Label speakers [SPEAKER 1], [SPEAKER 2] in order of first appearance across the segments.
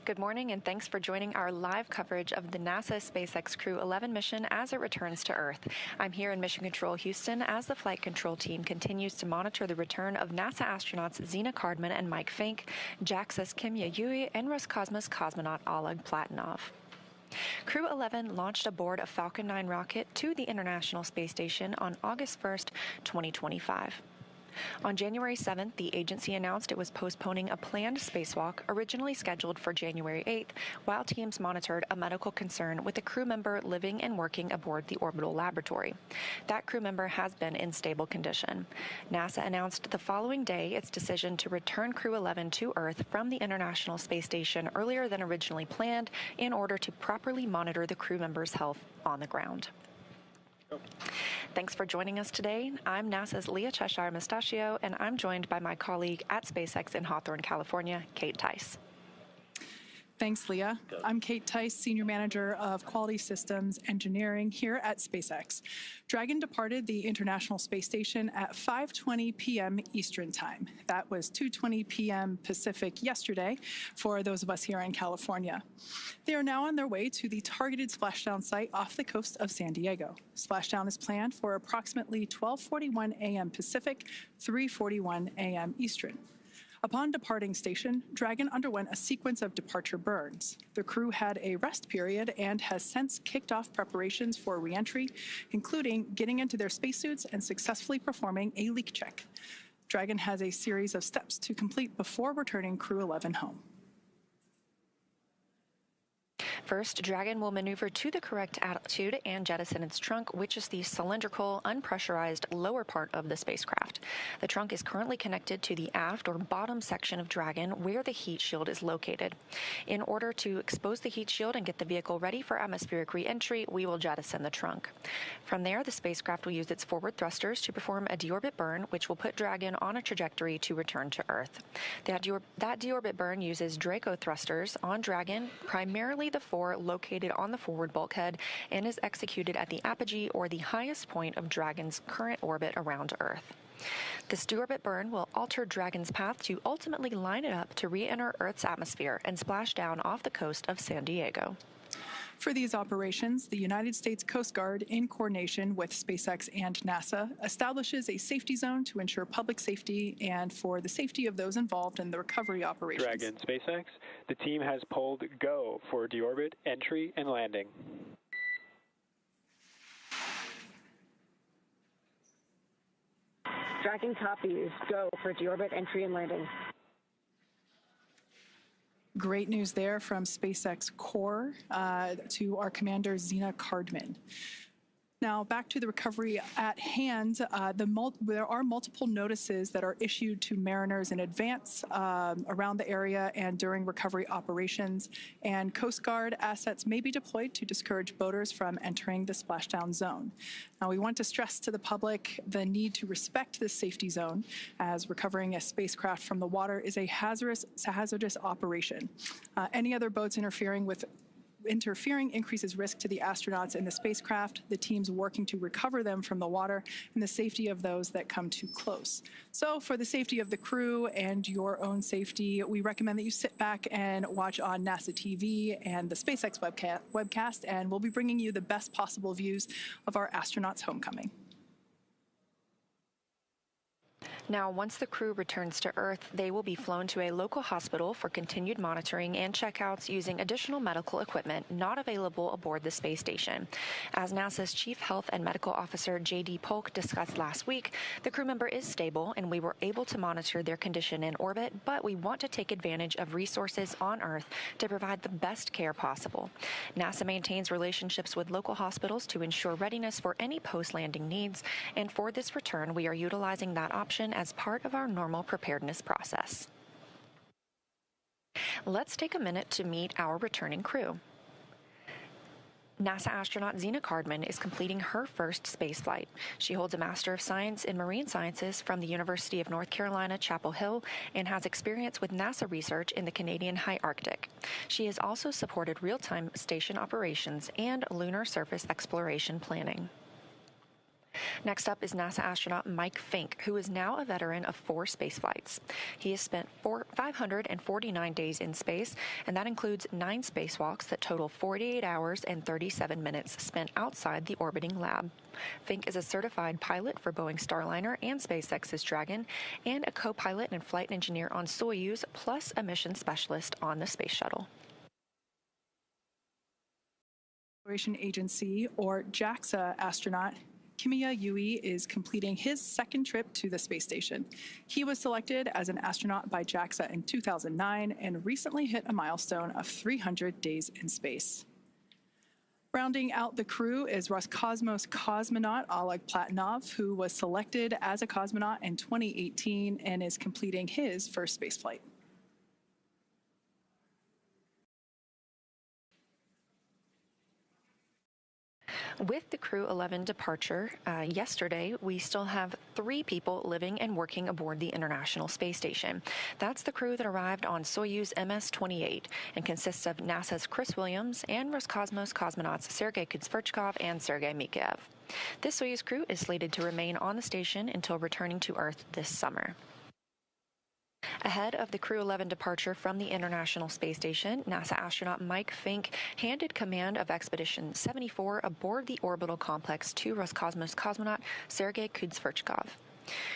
[SPEAKER 1] Good morning, and thanks for joining our live coverage of the NASA SpaceX Crew-11 mission as it returns to Earth. I'm here in Mission Control Houston as the flight control team continues to monitor the return of NASA astronauts Zena, Cardman, and Mike Fincke, JAXA's Kimiya Yui, and Roscosmos cosmonaut Oleg Platonov. Crew-11 launched aboard a Falcon 9 rocket to the International Space Station on August 1st, 2025. On January 7th, the agency announced it was postponing a planned spacewalk originally scheduled for January 8th, while teams monitored a medical concern with a crew member living and working aboard the orbital laboratory. That crew member has been in stable condition. NASA announced the following day its decision to return Crew-11 to Earth from the International Space Station earlier than originally planned in order to properly monitor the crew member's health on the ground. Thanks for joining us today. I'm NASA's Leah Cheshire Mustachio, and I'm joined by my colleague at SpaceX in Hawthorne, California, Kate Tice.
[SPEAKER 2] Thanks, Leah. I'm Kate Tice, Senior Manager of Quality Systems Engineering here at SpaceX. Dragon departed the International Space Station at 5:20 p.m. Eastern Time. That was 2:20 p.m. Pacific yesterday for those of us here in California. They are now on their way to the targeted splashdown site off the coast of San Diego. Splashdown is planned for approximately 12:41 a.m. Pacific, 3:41 a.m. Eastern. Upon departing station, Dragon underwent a sequence of departure burns. The crew had a rest period and has since kicked off preparations for reentry, including getting into their spacesuits and successfully performing a leak check. Dragon has a series of steps to complete before returning Crew-11 home.
[SPEAKER 1] First, Dragon will maneuver to the correct altitude and jettison its trunk, which is the cylindrical, unpressurized lower part of the spacecraft. The trunk is currently connected to the aft or bottom section of Dragon, where the heat shield is located. In order to expose the heat shield and get the vehicle ready for atmospheric re-entry, we will jettison the trunk. From there, the spacecraft will use its forward thrusters to perform a deorbit burn, which will put Dragon on a trajectory to return to Earth. That deorbit burn uses Draco thrusters on Dragon, primarily the four located on the forward bulkhead, and is executed at the apogee or the highest point of Dragon's current orbit around Earth. This deorbit burn will alter Dragon's path to ultimately line it up to re-enter Earth's atmosphere and splash down off the coast of San Diego.
[SPEAKER 2] For these operations, the United States Coast Guard, in coordination with SpaceX and NASA, establishes a safety zone to ensure public safety and for the safety of those involved in the recovery operations.
[SPEAKER 3] Dragon SpaceX, the team has pulled go for deorbit, entry, and landing.
[SPEAKER 4] Dragon copies. Go for deorbit, entry, and landing.
[SPEAKER 2] Great news there from SpaceX Core to our commander, Zena Cardman. Now, back to the recovery at hand, there are multiple notices that are issued to mariners in advance around the area and during recovery operations, and Coast Guard assets may be deployed to discourage boaters from entering the splashdown zone. Now, we want to stress to the public the need to respect this safety zone, as recovering a spacecraft from the water is a hazardous operation. Any other boats interfering increases risk to the astronauts in the spacecraft, the teams working to recover them from the water, and the safety of those that come too close. So for the safety of the crew and your own safety, we recommend that you sit back and watch on NASA TV and the SpaceX webcast, and we'll be bringing you the best possible views of our astronauts' homecoming.
[SPEAKER 1] Now, once the crew returns to Earth, they will be flown to a local hospital for continued monitoring and checkouts using additional medical equipment not available aboard the space station. As NASA's Chief Health and Medical Officer J.D. Polk discussed last week, the crew member is stable and we were able to monitor their condition in orbit, but we want to take advantage of resources on Earth to provide the best care possible. NASA maintains relationships with local hospitals to ensure readiness for any post-landing needs, and for this return, we are utilizing that option as part of our normal preparedness process. Let's take a minute to meet our returning crew. NASA astronaut Zena Cardman is completing her first spaceflight. She holds a Master of Science in Marine Sciences from the University of North Carolina, Chapel Hill, and has experience with NASA research in the Canadian High Arctic. She has also supported real-time station operations and lunar surface exploration planning. Next up is NASA astronaut Mike Fincke, who is now a veteran of 4 spaceflights. He has spent 549 days in space, and that includes 9 spacewalks that total 48 hours and 37 minutes spent outside the orbiting lab. Fincke is a certified pilot for Boeing Starliner and SpaceX's Dragon, and a co-pilot and flight engineer on Soyuz, plus a mission specialist on the Space Shuttle.
[SPEAKER 2] Exploration Agency, or JAXA astronaut Kimiya Yui is completing his second trip to the space station. He was selected as an astronaut by JAXA in 2009 and recently hit a milestone of 300 days in space. Rounding out the crew is Roscosmos cosmonaut Oleg Platonov, who was selected as a cosmonaut in 2018 and is completing his first spaceflight.
[SPEAKER 1] With the Crew-11 departure yesterday, we still have 3 people living and working aboard the International Space Station. That's the crew that arrived on Soyuz MS-28 and consists of NASA's Chris Williams and Roscosmos cosmonauts Sergei Kudzverchkov and Sergei Mikheyev. This Soyuz crew is slated to remain on the station until returning to Earth this summer. Ahead of the Crew-11 departure from the International Space Station, NASA astronaut Mike Fincke handed command of Expedition 74 aboard the orbital complex to Roscosmos cosmonaut Sergei Kudzverchkov.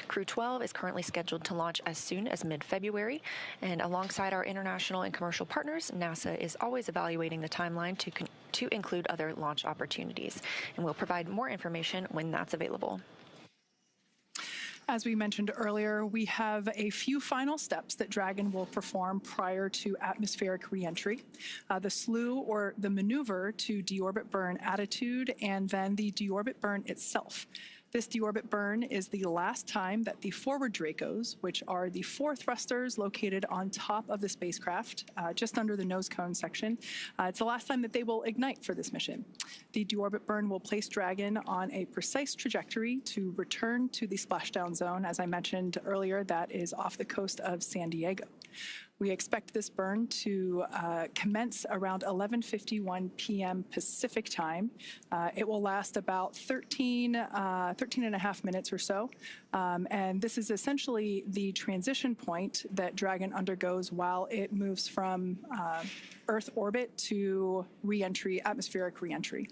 [SPEAKER 1] Crew-12 is currently scheduled to launch as soon as mid-February, and alongside our international and commercial partners, NASA is always evaluating the timeline to include other launch opportunities, and we'll provide more information when that's available.
[SPEAKER 2] As we mentioned earlier, we have a few final steps that Dragon will perform prior to atmospheric reentry. The slew, or the maneuver to deorbit burn attitude, and then the deorbit burn itself. This deorbit burn is the last time that the forward Dracos, which are the 4 thrusters located on top of the spacecraft, just under the nose cone section, it's the last time that they will ignite for this mission. The deorbit burn will place Dragon on a precise trajectory to return to the splashdown zone. As I mentioned earlier, that is off the coast of San Diego. We expect this burn to commence around 11:51 p.m. Pacific time. It will last about 13 and a half minutes or so. And this is essentially the transition point that Dragon undergoes while it moves from Earth orbit to reentry, atmospheric reentry.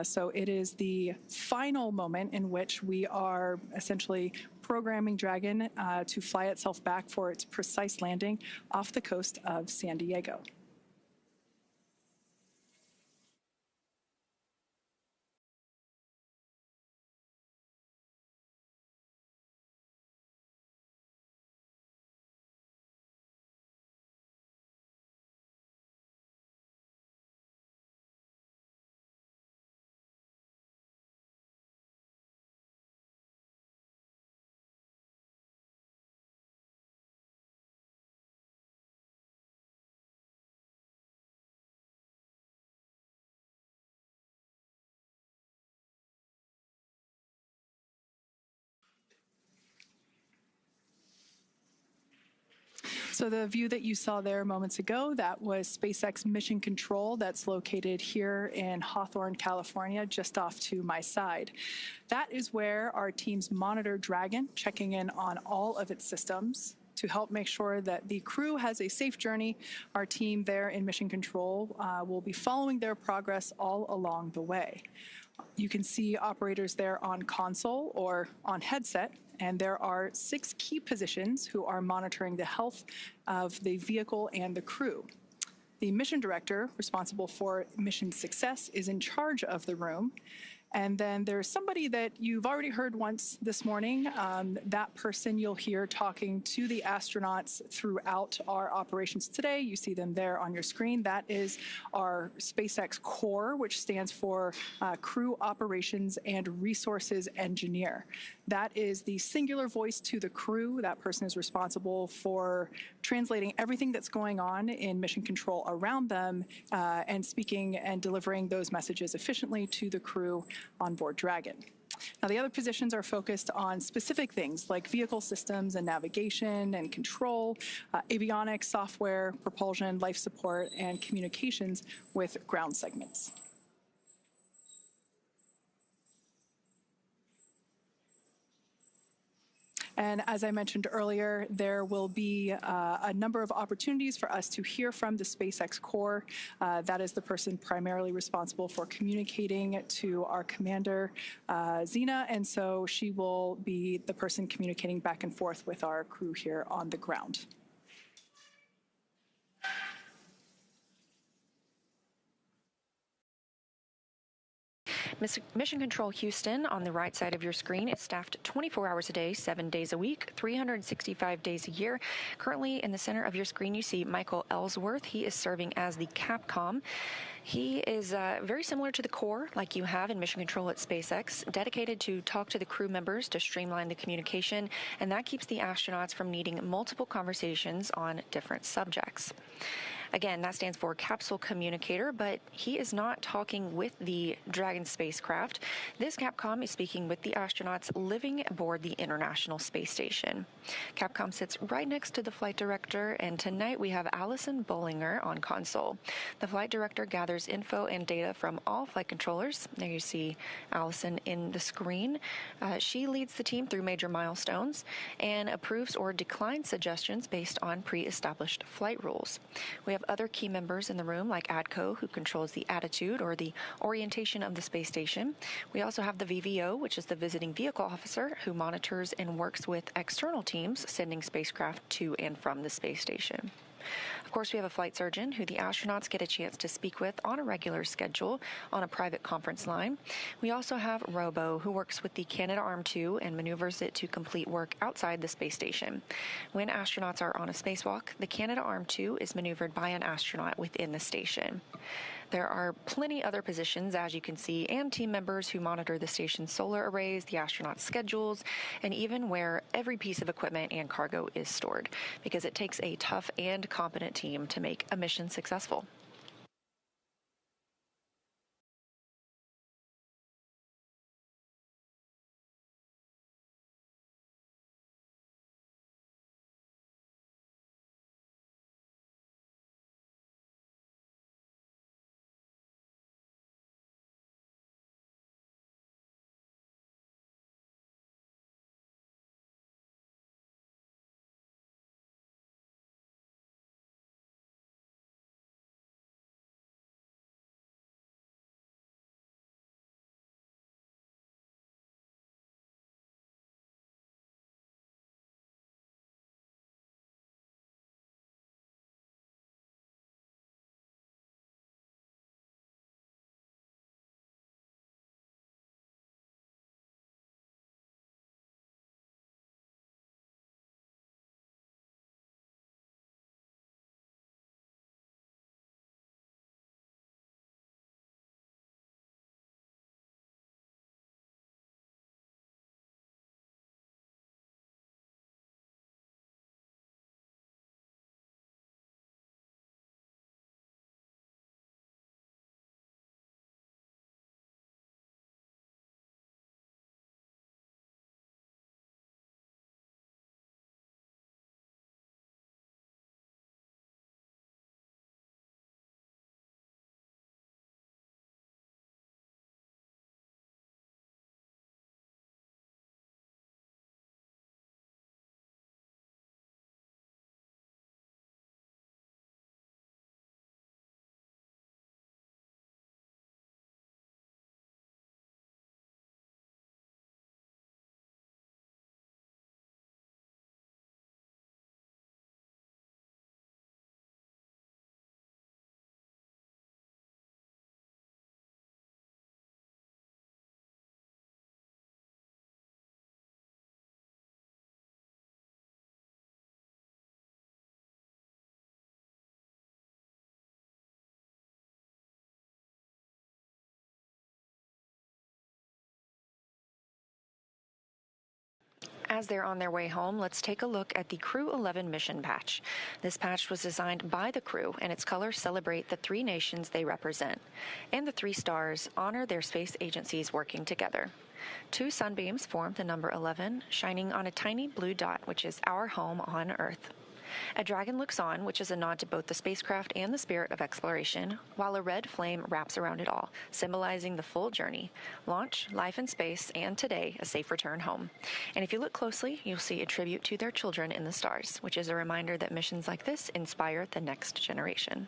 [SPEAKER 2] So it is the final moment in which we are essentially programming Dragon to fly itself back for its precise landing off the coast of San Diego. So the view that you saw there moments ago, that was SpaceX Mission Control that's located here in Hawthorne, California, just off to my side. That is where our teams monitor Dragon, checking in on all of its systems to help make sure that the crew has a safe journey. Our team there in Mission Control will be following their progress all along the way. You can see operators there on console or on headset, and there are 6 key positions who are monitoring the health of the vehicle and the crew. The mission director, responsible for mission success, is in charge of the room. And then there's somebody that you've already heard once this morning. That person you'll hear talking to the astronauts throughout our operations today. You see them there on your screen. That is our SpaceX Core, which stands for Crew Operations and Resources Engineer. That is the singular voice to the crew. That person is responsible for translating everything that's going on in mission control around them and speaking and delivering those messages efficiently to the crew on board Dragon. Now, the other positions are focused on specific things like vehicle systems and navigation and control, avionics, software, propulsion, life support, and communications with ground segments. And as I mentioned earlier, there will be a number of opportunities for us to hear from the SpaceX Core. That is the person primarily responsible for communicating to our commander, Zena, and so she will be the person communicating back and forth with our crew here on the ground.
[SPEAKER 1] Mission Control Houston, on the right side of your screen, is staffed 24 hours a day, 7 days a week, 365 days a year. Currently, in the center of your screen, you see Michael Ellsworth. He is serving as the Capcom. He is very similar to the core, like you have in Mission Control at SpaceX, dedicated to talk to the crew members to streamline the communication, and that keeps the astronauts from needing multiple conversations on different subjects. Again, that stands for Capsule Communicator, but he is not talking with the Dragon spacecraft. This Capcom is speaking with the astronauts living aboard the International Space Station. Capcom sits right next to the flight director, and tonight we have Allison Bollinger on console. The flight director gathers info and data from all flight controllers. There you see Allison in the screen. She leads the team through major milestones and approves or declines suggestions based on pre-established flight rules. We have other key members in the room, like ADCO, who controls the attitude or the orientation of the space station. We also have the VVO, which is the visiting vehicle officer, who monitors and works with external teams sending spacecraft to and from the space station. Of course, we have a flight surgeon who the astronauts get a chance to speak with on a regular schedule on a private conference line. We also have Robo, who works with the Canadarm2 and maneuvers it to complete work outside the space station. When astronauts are on a spacewalk, the Canadarm2 is maneuvered by an astronaut within the station. There are plenty other positions, as you can see, and team members who monitor the station's solar arrays, the astronauts' schedules, and even where every piece of equipment and cargo is stored, because it takes a tough and competent team to make a mission successful. As they're on their way home, let's take a look at the Crew-11 mission patch. This patch was designed by the crew, and its colors celebrate the 3 nations they represent. And the 3 stars honor their space agencies working together. 2 sunbeams form the number 11, shining on a tiny blue dot, which is our home on Earth. A dragon looks on, which is a nod to both the spacecraft and the spirit of exploration, while a red flame wraps around it all, symbolizing the full journey: launch, life in space, and today, a safe return home. And if you look closely, you'll see a tribute to their children in the stars, which is a reminder that missions like this inspire the next generation.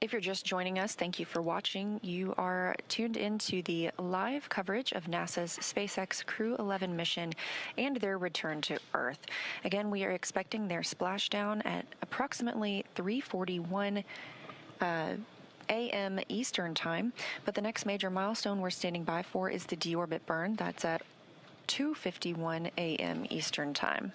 [SPEAKER 1] If you're just joining us, thank you for watching. You are tuned into the live coverage of NASA's SpaceX Crew-11 mission and their return to Earth. Again, we are expecting their splashdown at approximately 3:41 a.m. Eastern Time, but the next major milestone we're standing by for is the deorbit burn. That's at 2:51 a.m. Eastern Time.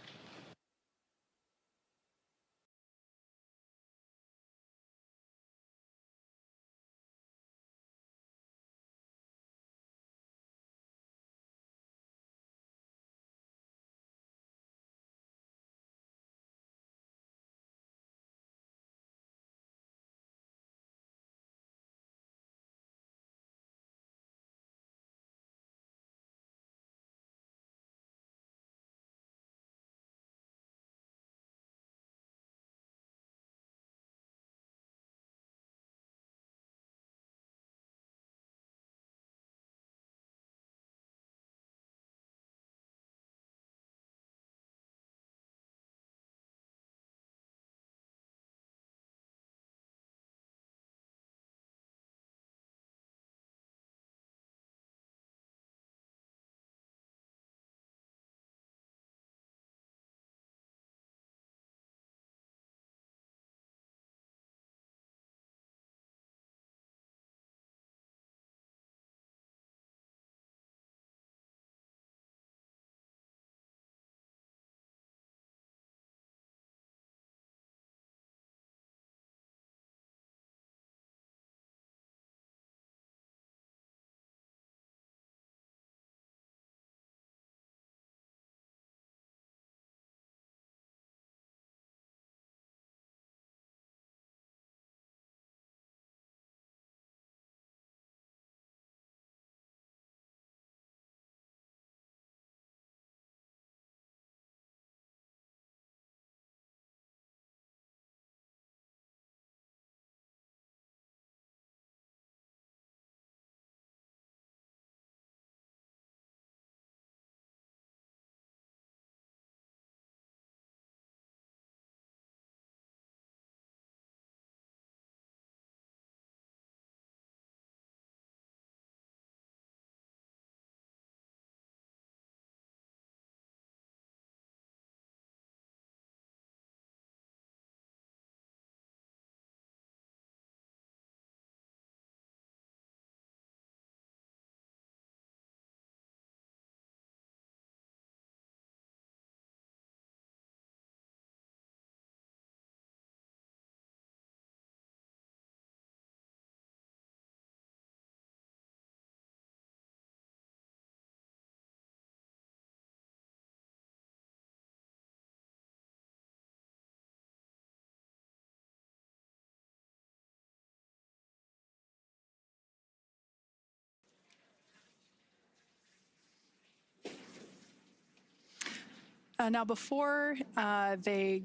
[SPEAKER 2] Now, before they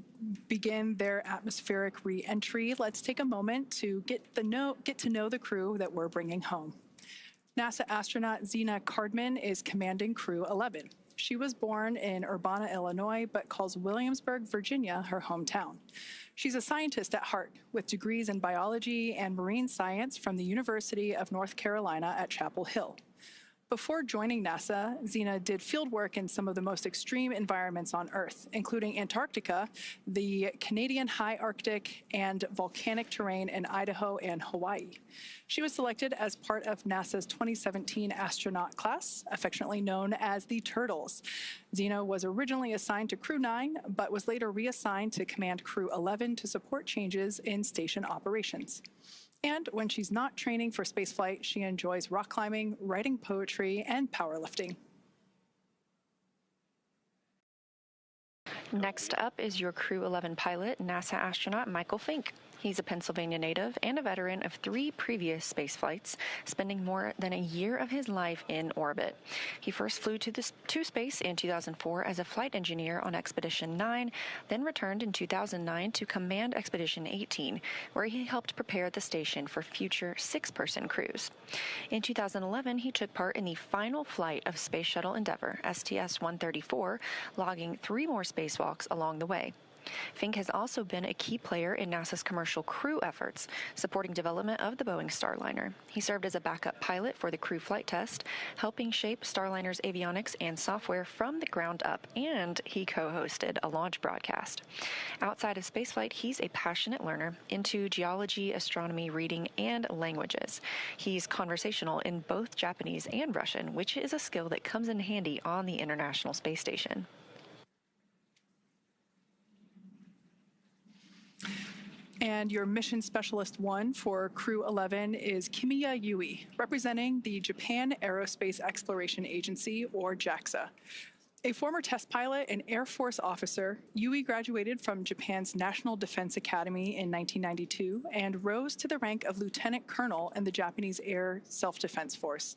[SPEAKER 2] begin their atmospheric re-entry, let's take a moment to get to know the crew that we're bringing home. NASA astronaut Zena Cardman is commanding Crew-11. She was born in Urbana, Illinois, but calls Williamsburg, Virginia, her hometown. She's a scientist at heart, with degrees in biology and marine science from the University of North Carolina at Chapel Hill. Before joining NASA, Zena did field work in some of the most extreme environments on Earth, including Antarctica, the Canadian high Arctic, and volcanic terrain in Idaho and Hawaii. She was selected as part of NASA's 2017 astronaut class, affectionately known as the Turtles. Zena was originally assigned to Crew 9, but was later reassigned to command Crew 11 to support changes in station operations. And when she's not training for spaceflight, she enjoys rock climbing, writing poetry, and powerlifting.
[SPEAKER 1] Next up is your Crew-11 pilot, NASA astronaut Michael Fincke. He's a Pennsylvania native and a veteran of 3 previous space flights, spending more than a year of his life in orbit. He first flew to space in 2004 as a flight engineer on Expedition 9, then returned in 2009 to command Expedition 18, where he helped prepare the station for future 6-person crews. In 2011, he took part in the final flight of Space Shuttle Endeavour, STS-134, logging 3 more spacewalks along the way. Fincke has also been a key player in NASA's commercial crew efforts, supporting development of the Boeing Starliner. He served as a backup pilot for the crew flight test, helping shape Starliner's avionics and software from the ground up, and he co-hosted a launch broadcast. Outside of spaceflight, he's a passionate learner into geology, astronomy, reading, and languages. He's conversational in both Japanese and Russian, which is a skill that comes in handy on the International Space Station.
[SPEAKER 2] And your Mission Specialist 1 for Crew-11 is Kimiya Yui, representing the Japan Aerospace Exploration Agency, or JAXA. A former test pilot and Air Force officer, Yui graduated from Japan's National Defense Academy in 1992 and rose to the rank of lieutenant colonel in the Japanese Air Self-Defense Force.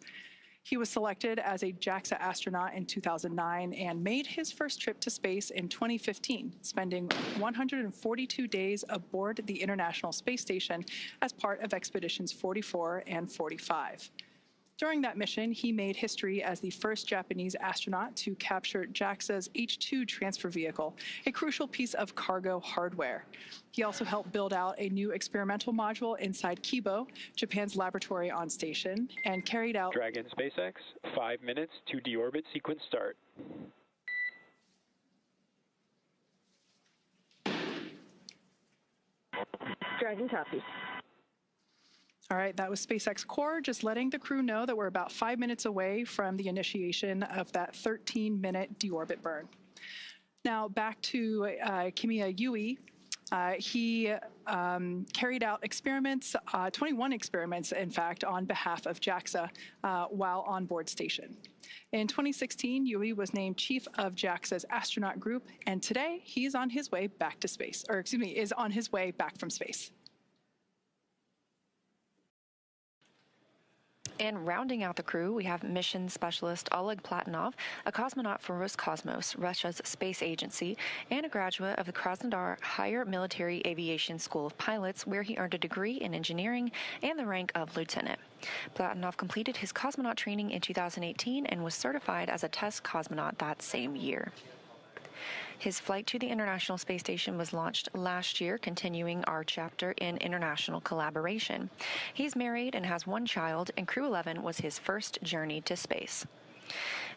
[SPEAKER 2] He was selected as a JAXA astronaut in 2009 and made his first trip to space in 2015, spending 142 days aboard the International Space Station as part of Expeditions 44 and 45. During that mission, he made history as the first Japanese astronaut to capture JAXA's H-2 transfer vehicle, a crucial piece of cargo hardware. He also helped build out a new experimental module inside Kibo, Japan's laboratory on station, and carried out
[SPEAKER 3] Dragon SpaceX, 5 minutes to deorbit sequence start.
[SPEAKER 4] Dragon copies.
[SPEAKER 2] All right, that was SpaceX Core, just letting the crew know that we're about 5 minutes away from the initiation of that 13-minute deorbit burn. Now back to Kimiya Yui. He carried out experiments, 21 experiments, in fact, on behalf of JAXA while on board station. In 2016, Yui was named chief of JAXA's astronaut group, and today he's on his way back to space, or excuse me, is on his way back from space.
[SPEAKER 1] And rounding out the crew, we have mission specialist Oleg Platonov, a cosmonaut for Roscosmos, Russia's space agency, and a graduate of the Krasnodar Higher Military Aviation School of Pilots, where he earned a degree in engineering and the rank of lieutenant. Platonov completed his cosmonaut training in 2018 and was certified as a test cosmonaut that same year. His flight to the International Space Station was launched last year, continuing our chapter in international collaboration. He's married and has 1 child, and Crew-11 was his first journey to space.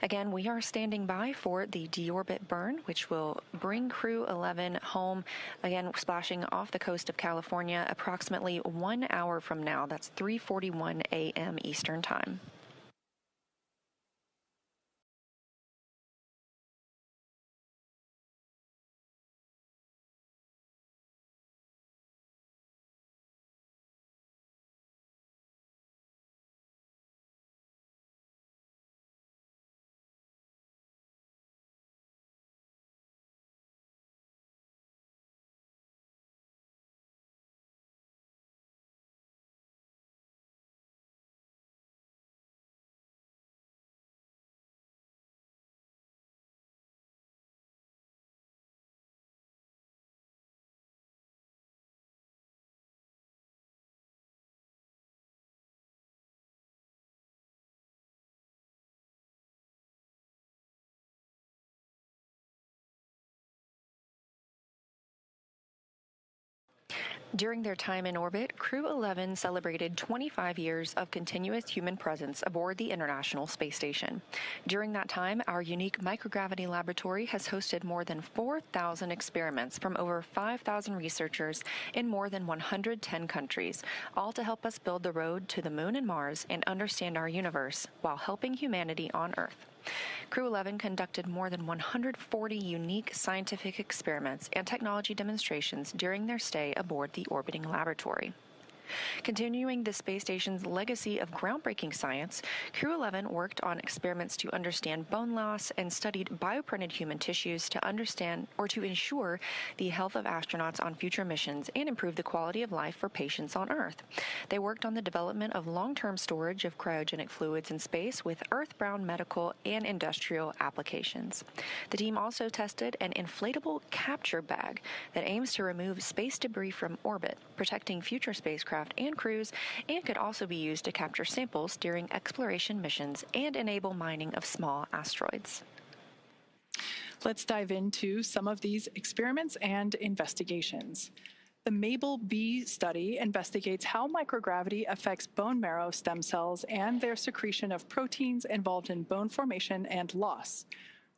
[SPEAKER 1] Again, we are standing by for the deorbit burn, which will bring Crew-11 home, again, splashing off the coast of California approximately 1 hour from now. That's 3:41 a.m. Eastern Time. During their time in orbit, Crew-11 celebrated 25 years of continuous human presence aboard the International Space Station. During that time, our unique microgravity laboratory has hosted more than 4,000 experiments from over 5,000 researchers in more than 110 countries, all to help us build the road to the Moon and Mars and understand our universe while helping humanity on Earth. Crew-11 conducted more than 140 unique scientific experiments and technology demonstrations during their stay aboard the orbiting laboratory. Continuing the space station's legacy of groundbreaking science, Crew-11 worked on experiments to understand bone loss and studied bioprinted human tissues to understand or to ensure the health of astronauts on future missions and improve the quality of life for patients on Earth. They worked on the development of long-term storage of cryogenic fluids in space with Earth-bound medical and industrial applications. The team also tested an inflatable capture bag that aims to remove space debris from orbit, protecting future spacecraft and crews, and could also be used to capture samples during exploration missions and enable mining of small asteroids.
[SPEAKER 2] Let's dive into some of these experiments and investigations. The MABLE-B study investigates how microgravity affects bone marrow stem cells and their secretion of proteins involved in bone formation and loss.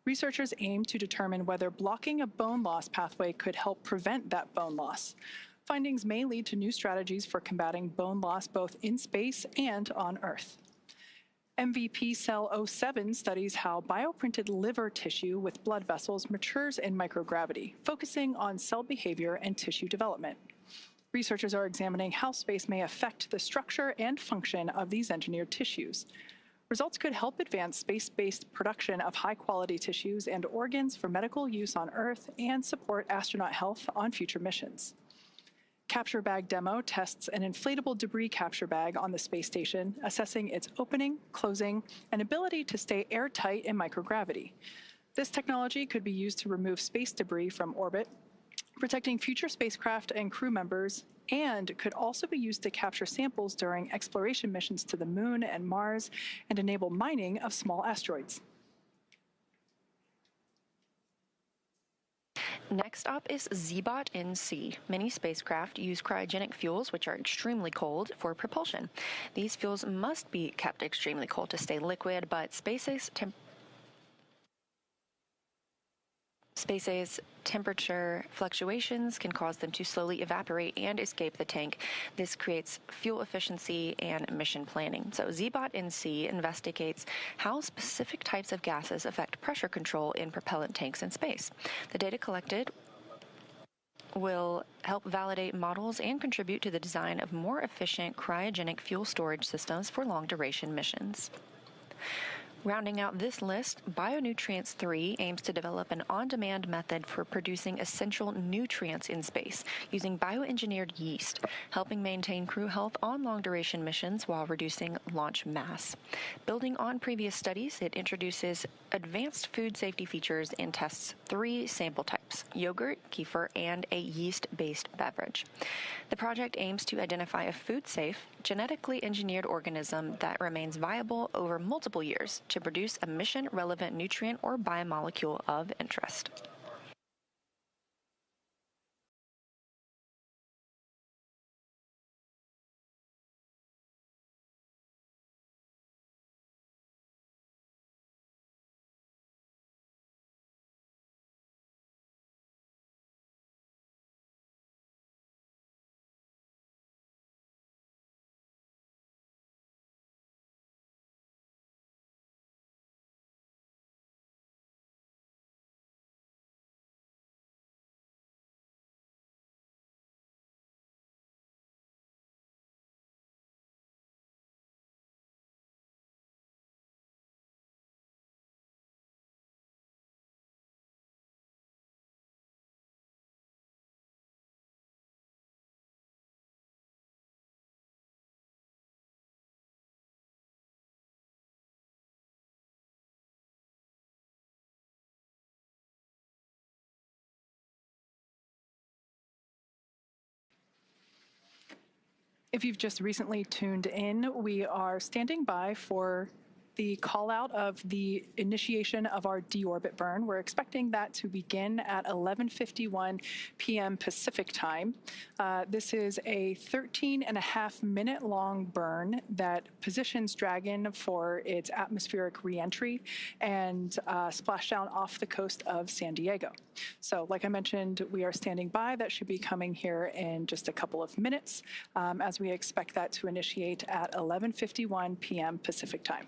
[SPEAKER 2] Researchers aim to determine whether blocking a bone loss pathway could help prevent that bone loss. Findings may lead to new strategies for combating bone loss both in space and on Earth. MVP Cell 07 studies how bioprinted liver tissue with blood vessels matures in microgravity, focusing on cell behavior and tissue development. Researchers are examining how space may affect the structure and function of these engineered tissues. Results could help advance space-based production of high-quality tissues and organs for medical use on Earth and support astronaut health on future missions. Capture Bag Demo tests an inflatable debris capture bag on the space station, assessing its opening, closing, and ability to stay airtight in microgravity. This technology could be used to remove space debris from orbit, protecting future spacecraft and crew members, and could also be used to capture samples during exploration missions to the Moon and Mars and enable mining of small asteroids.
[SPEAKER 1] Next up is ZBOT-NC. Many spacecraft use cryogenic fuels, which are extremely cold, for propulsion. These fuels must be kept extremely cold to stay liquid, but SpaceX's temperature fluctuations can cause them to slowly evaporate and escape the tank. This creates fuel efficiency and mission planning. So ZBOT-NC investigates how specific types of gases affect pressure control in propellant tanks in space. The data collected will help validate models and contribute to the design of more efficient cryogenic fuel storage systems for long-duration missions. Rounding out this list, Bionutrients 3 aims to develop an on-demand method for producing essential nutrients in space using bioengineered yeast, helping maintain crew health on long-duration missions while reducing launch mass. Building on previous studies, it introduces advanced food safety features and tests 3 sample types: yogurt, kefir, and a yeast-based beverage. The project aims to identify a food-safe, genetically engineered organism that remains viable over multiple years to produce a mission-relevant nutrient or biomolecule of interest.
[SPEAKER 2] If you've just recently tuned in, we are standing by for the call out of the initiation of our deorbit burn. We're expecting that to begin at 11:51 p.m. Pacific time. This is a 13.5-minute long burn that positions Dragon for its atmospheric reentry and splashdown off the coast of San Diego. So like I mentioned, we are standing by. That should be coming here in just a couple of minutes as we expect that to initiate at 11:51 p.m. Pacific time.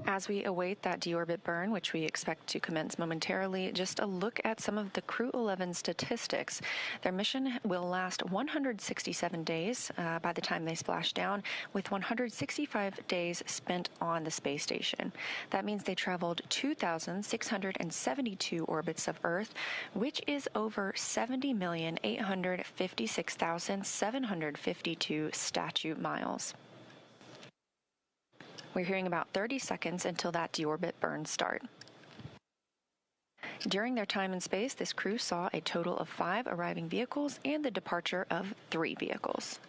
[SPEAKER 1] As we await that deorbit burn, which we expect to commence momentarily, just a look at some of the Crew-11 statistics. Their mission will last 167 days by the time they splash down, with 165 days spent on the space station. That means they traveled 2,672 orbits of Earth, which is over 70,856,752 statute miles. We're hearing about 30 seconds until that deorbit burn start. During their time in space, this crew saw a total of 5 arriving vehicles and the departure of 3 vehicles.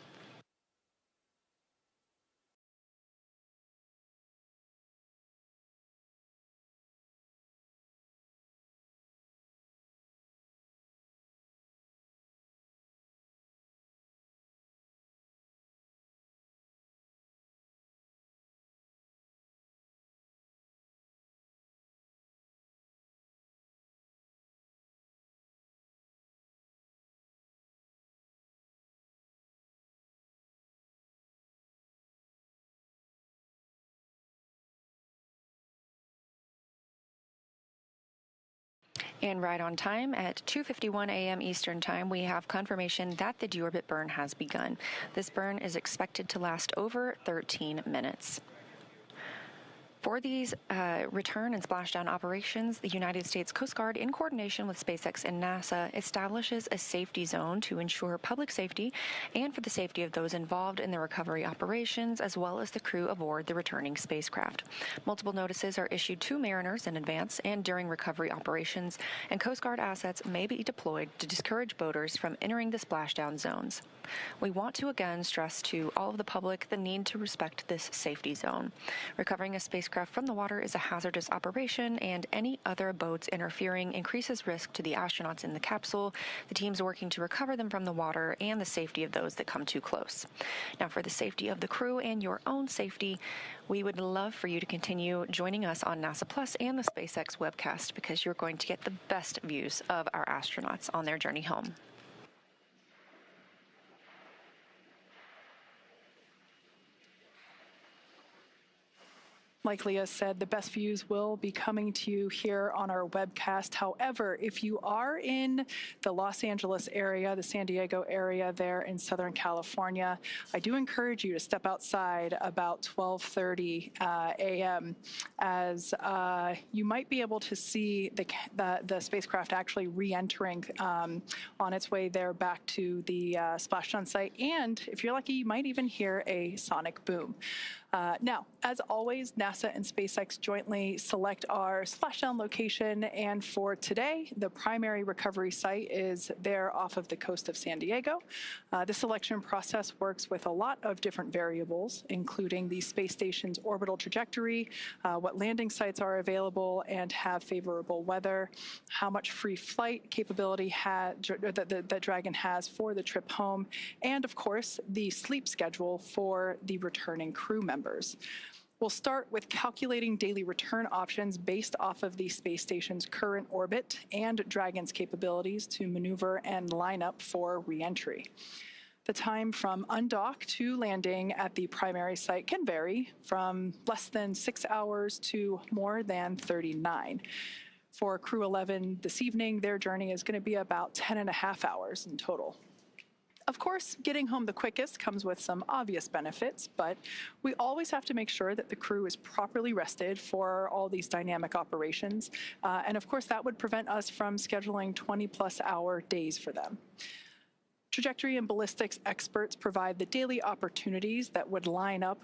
[SPEAKER 1] And right on time at 2:51 a.m. Eastern Time, we have confirmation that the deorbit burn has begun. This burn is expected to last over 13 minutes. For these return and splashdown operations, the United States Coast Guard, in coordination with SpaceX and NASA, establishes a safety zone to ensure public safety and for the safety of those involved in the recovery operations, as well as the crew aboard the returning spacecraft. Multiple notices are issued to mariners in advance and during recovery operations, and Coast Guard assets may be deployed to discourage boaters from entering the splashdown zones. We want to again stress to all of the public the need to respect this safety zone. Recovering a spacecraft spacecraft from the water is a hazardous operation, and any other boats interfering increases risk to the astronauts in the capsule, the teams working to recover them from the water, and the safety of those that come too close. Now, for the safety of the crew and your own safety, we would love for you to continue joining us on NASA Plus and the SpaceX webcast, because you're going to get the best views of our astronauts on their journey home.
[SPEAKER 2] Like Leah said, the best views will be coming to you here on our webcast. However, if you are in the Los Angeles area, the San Diego area there in Southern California, I do encourage you to step outside about 12:30 a.m. as you might be able to see the spacecraft actually re-entering on its way there back to the splashdown site. And if you're lucky, you might even hear a sonic boom. Now, as always, NASA and SpaceX jointly select our splashdown location, and for today, the primary recovery site is there off of the coast of San Diego. The selection process works with a lot of different variables, including the space station's orbital trajectory, what landing sites are available and have favorable weather, how much free flight capability that Dragon has for the trip home, and of course, the sleep schedule for the returning crew members. We'll start with calculating daily return options based off of the space station's current orbit and Dragon's capabilities to maneuver and line up for reentry. The time from undock to landing at the primary site can vary from less than 6 hours to more than 39. For Crew-11 this evening, their journey is going to be about 10.5 hours in total. Of course, getting home the quickest comes with some obvious benefits, but we always have to make sure that the crew is properly rested for all these dynamic operations. And of course, that would prevent us from scheduling 20-plus hour days for them. Trajectory and ballistics experts provide the daily opportunities that would line up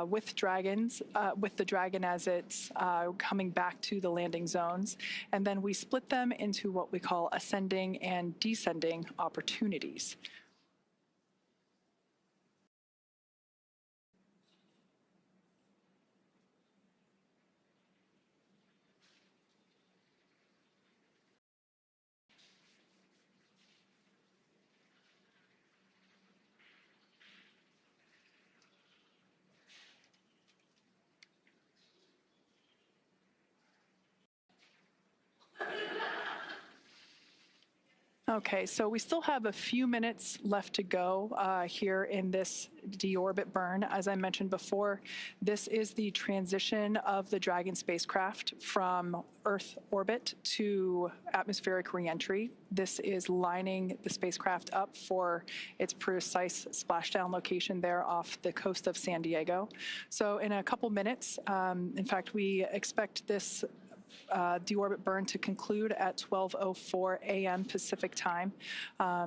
[SPEAKER 2] with the Dragon as it's coming back to the landing zones. And then we split them into what we call ascending and descending opportunities. Okay, so we still have a few minutes left to go here in this deorbit burn. As I mentioned before, this is the transition of the Dragon spacecraft from Earth orbit to atmospheric reentry. This is lining the spacecraft up for its precise splashdown location there off the coast of San Diego. So in a couple minutes, in fact, we expect this deorbit burn to conclude at 12:04 a.m. Pacific time.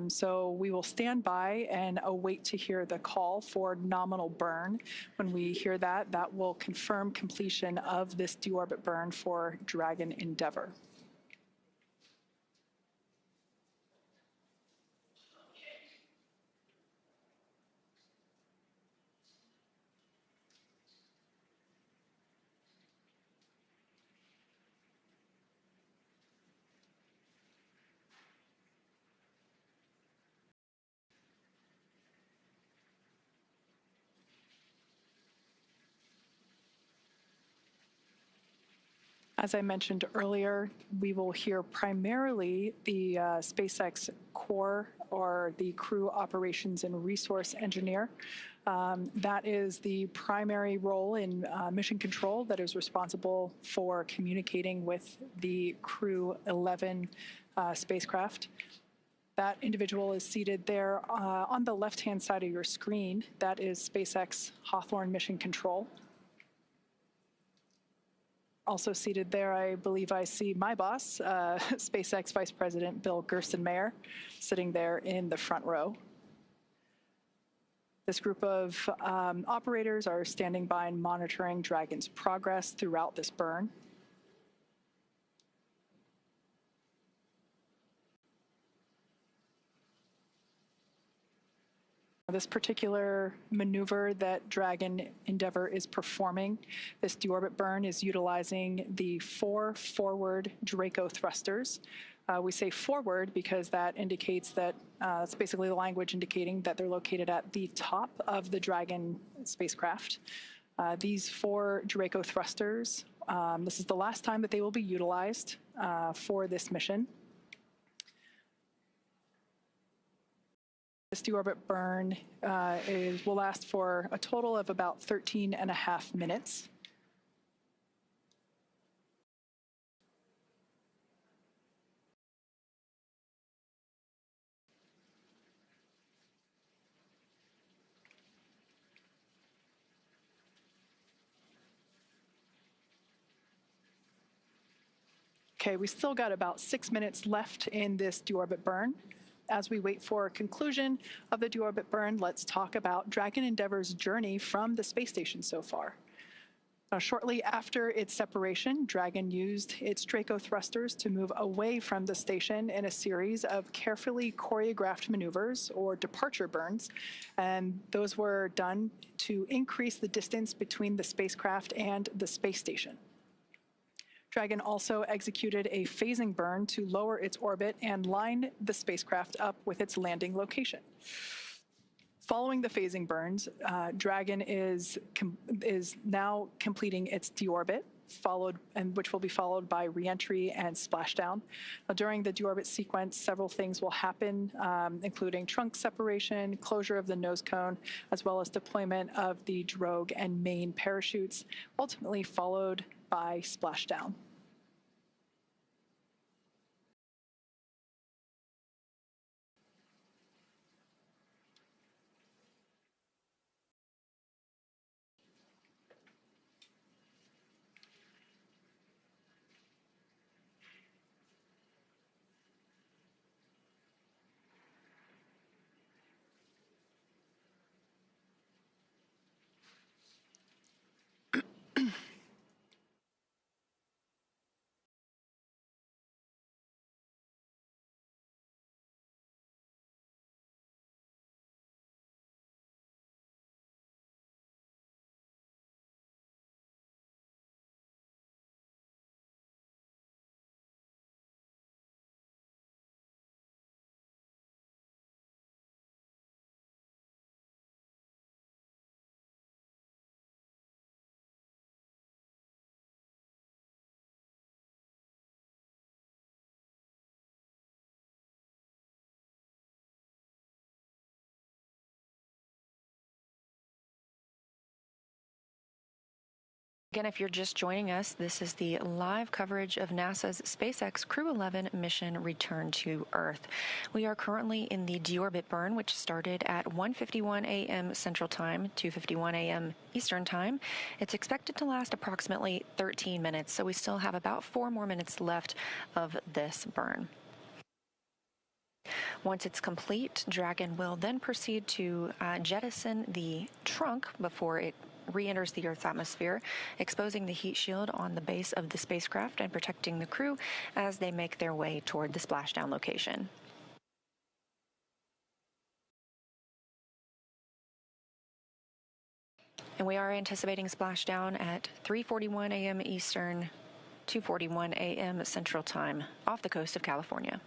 [SPEAKER 2] So we will stand by and await to hear the call for nominal burn. When we hear that, that will confirm completion of this deorbit burn for Dragon Endeavour. As I mentioned earlier, we will hear primarily the SpaceX core, or the crew operations and resource engineer. That is the primary role in mission control that is responsible for communicating with the Crew-11 spacecraft. That individual is seated there on the left-hand side of your screen. That is SpaceX Hawthorne Mission Control. Also seated there, I believe I see my boss, SpaceX Vice President Bill Gerstenmaier, sitting there in the front row. This group of operators are standing by and monitoring Dragon's progress throughout this burn. This particular maneuver that Dragon Endeavour is performing, this deorbit burn, is utilizing the 4 forward Draco thrusters. We say forward because that indicates that it's basically the language indicating that they're located at the top of the Dragon spacecraft. These 4 Draco thrusters, this is the last time that they will be utilized for this mission. This deorbit burn will last for a total of about 13.5 minutes. Okay, we still got about 6 minutes left in this deorbit burn. As we wait for a conclusion of the deorbit burn, let's talk about Dragon Endeavour's journey from the space station so far. Shortly after its separation, Dragon used its Draco thrusters to move away from the station in a series of carefully choreographed maneuvers, or departure burns, and those were done to increase the distance between the spacecraft and the space station. Dragon also executed a phasing burn to lower its orbit and line the spacecraft up with its landing location. Following the phasing burns, Dragon is now completing its deorbit, which will be followed by reentry and splashdown. Now, during the deorbit sequence, several things will happen, including trunk separation, closure of the nose cone, as well as deployment of the drogue and main parachutes, ultimately followed by splashdown.
[SPEAKER 1] Again, if you're just joining us, this is the live coverage of NASA's SpaceX Crew-11 mission return to Earth. We are currently in the deorbit burn, which started at 1:51 a.m. Central Time, 2:51 a.m. Eastern Time. It's expected to last approximately 13 minutes, so we still have about 4 more minutes left of this burn. Once it's complete, Dragon will then proceed to jettison the trunk before it re-enters the Earth's atmosphere, exposing the heat shield on the base of the spacecraft and protecting the crew as they make their way toward the splashdown location. And we are anticipating splashdown at 3:41 a.m. Eastern, 2:41 a.m. Central Time off the coast of California.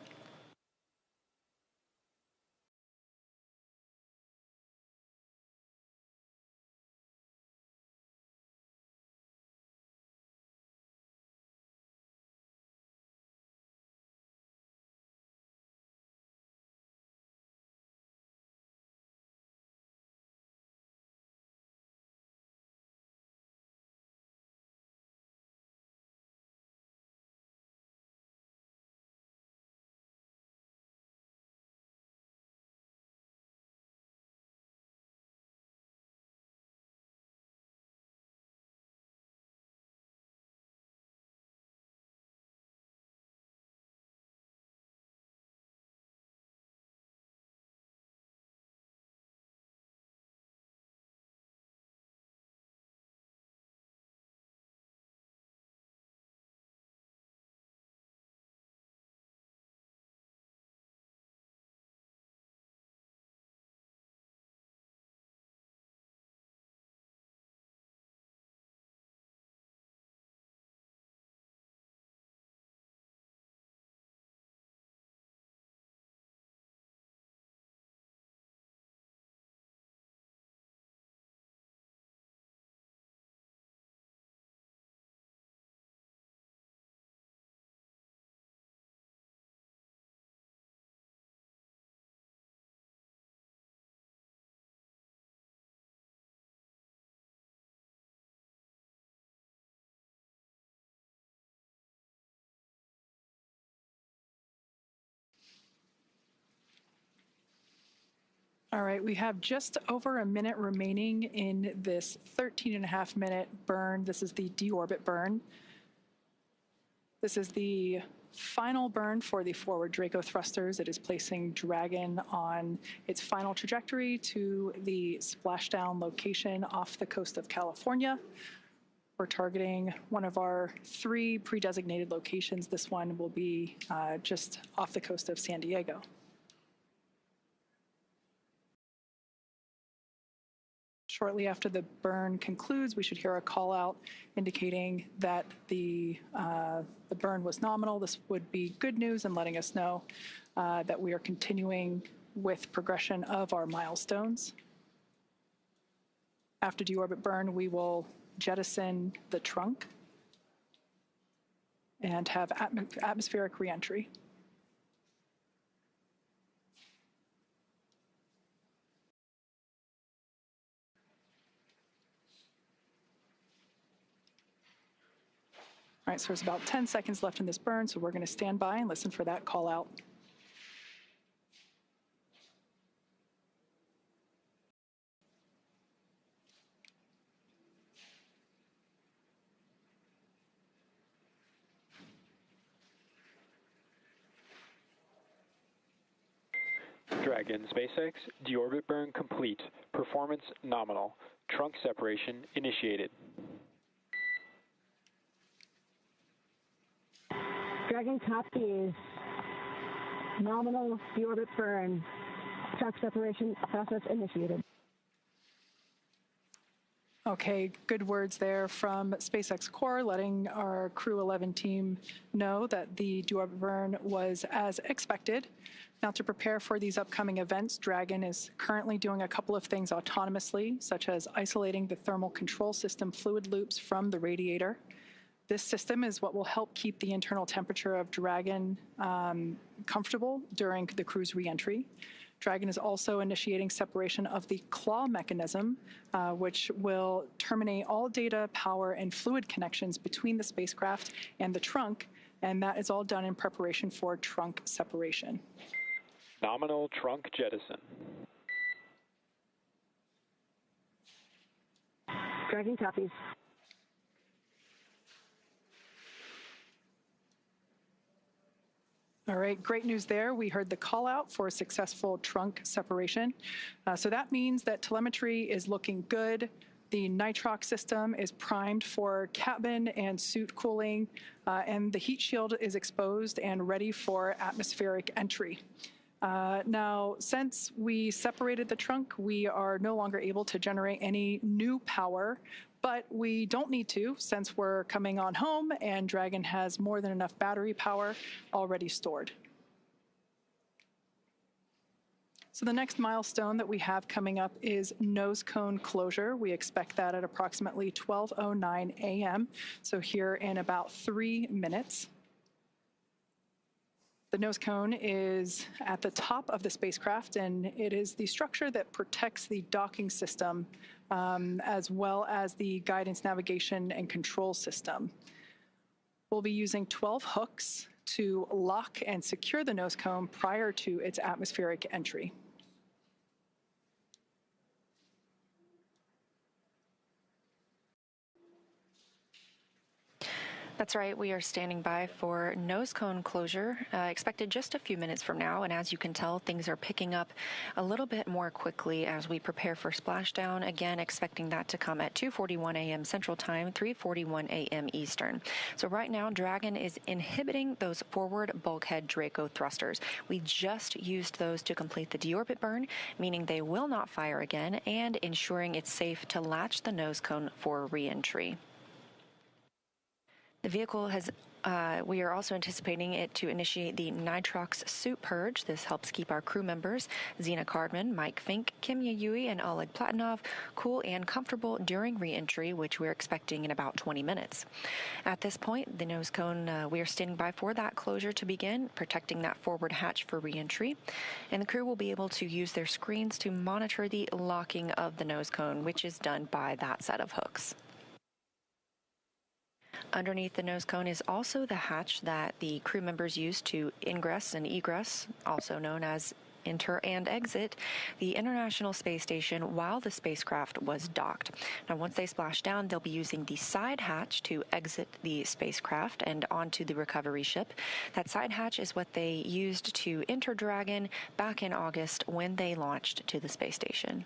[SPEAKER 2] All right, we have just over a minute remaining in this 13.5-minute burn. This is the deorbit burn. This is the final burn for the forward Draco thrusters. It is placing Dragon on its final trajectory to the splashdown location off the coast of California. We're targeting one of our 3 pre-designated locations. This one will be just off the coast of San Diego. Shortly after the burn concludes, we should hear a call out indicating that the burn was nominal. This would be good news and letting us know that we are continuing with progression of our milestones. After deorbit burn, we will jettison the trunk and have atmospheric reentry. All right, so there's about 10 seconds left in this burn, so we're going to stand by and listen for that call out.
[SPEAKER 3] Dragon SpaceX, deorbit burn complete. Performance nominal. Trunk separation initiated.
[SPEAKER 4] Dragon copies. Nominal deorbit burn. Trunk separation process initiated.
[SPEAKER 2] Okay, good words there from SpaceX Core, letting our Crew-11 team know that the deorbit burn was as expected. Now, to prepare for these upcoming events, Dragon is currently doing a couple of things autonomously, such as isolating the thermal control system fluid loops from the radiator. This system is what will help keep the internal temperature of Dragon comfortable during the crew's reentry. Dragon is also initiating separation of the claw mechanism, which will terminate all data, power, and fluid connections between the spacecraft and the trunk, and that is all done in preparation for trunk separation.
[SPEAKER 3] Nominal trunk jettison.
[SPEAKER 4] Dragon copies.
[SPEAKER 2] All right, great news there. We heard the call out for a successful trunk separation. So that means that telemetry is looking good. The nitrox system is primed for cabin and suit cooling, and the heat shield is exposed and ready for atmospheric entry. Now, since we separated the trunk, we are no longer able to generate any new power, but we don't need to since we're coming on home and Dragon has more than enough battery power already stored. So the next milestone that we have coming up is nose cone closure. We expect that at approximately 12:09 a.m., so here in about 3 minutes. The nose cone is at the top of the spacecraft, and it is the structure that protects the docking system as well as the guidance, navigation, and control system. We'll be using 12 hooks to lock and secure the nose cone prior to its atmospheric entry.
[SPEAKER 1] That's right. We are standing by for nose cone closure, expected just a few minutes from now. And as you can tell, things are picking up a little bit more quickly as we prepare for splashdown. Again, expecting that to come at 2:41 a.m. Central Time, 3:41 a.m. Eastern. So right now, Dragon is inhibiting those forward bulkhead Draco thrusters. We just used those to complete the deorbit burn, meaning they will not fire again, and ensuring it's safe to latch the nose cone for reentry. The vehicle has, we are also anticipating it to initiate the nitrox suit purge. This helps keep our crew members, Zena Cardman, Mike Fincke, Kimiya Yui, and Oleg Platonov, cool and comfortable during reentry, which we're expecting in about 20 minutes. At this point, the nose cone, we are standing by for that closure to begin, protecting that forward hatch for reentry. And the crew will be able to use their screens to monitor the locking of the nose cone, which is done by that set of hooks. Underneath the nose cone is also the hatch that the crew members use to ingress and egress, also known as enter and exit the International Space Station while the spacecraft was docked. Now, once they splash down, they'll be using the side hatch to exit the spacecraft and onto the recovery ship. That side hatch is what they used to enter Dragon back in August when they launched to the space station.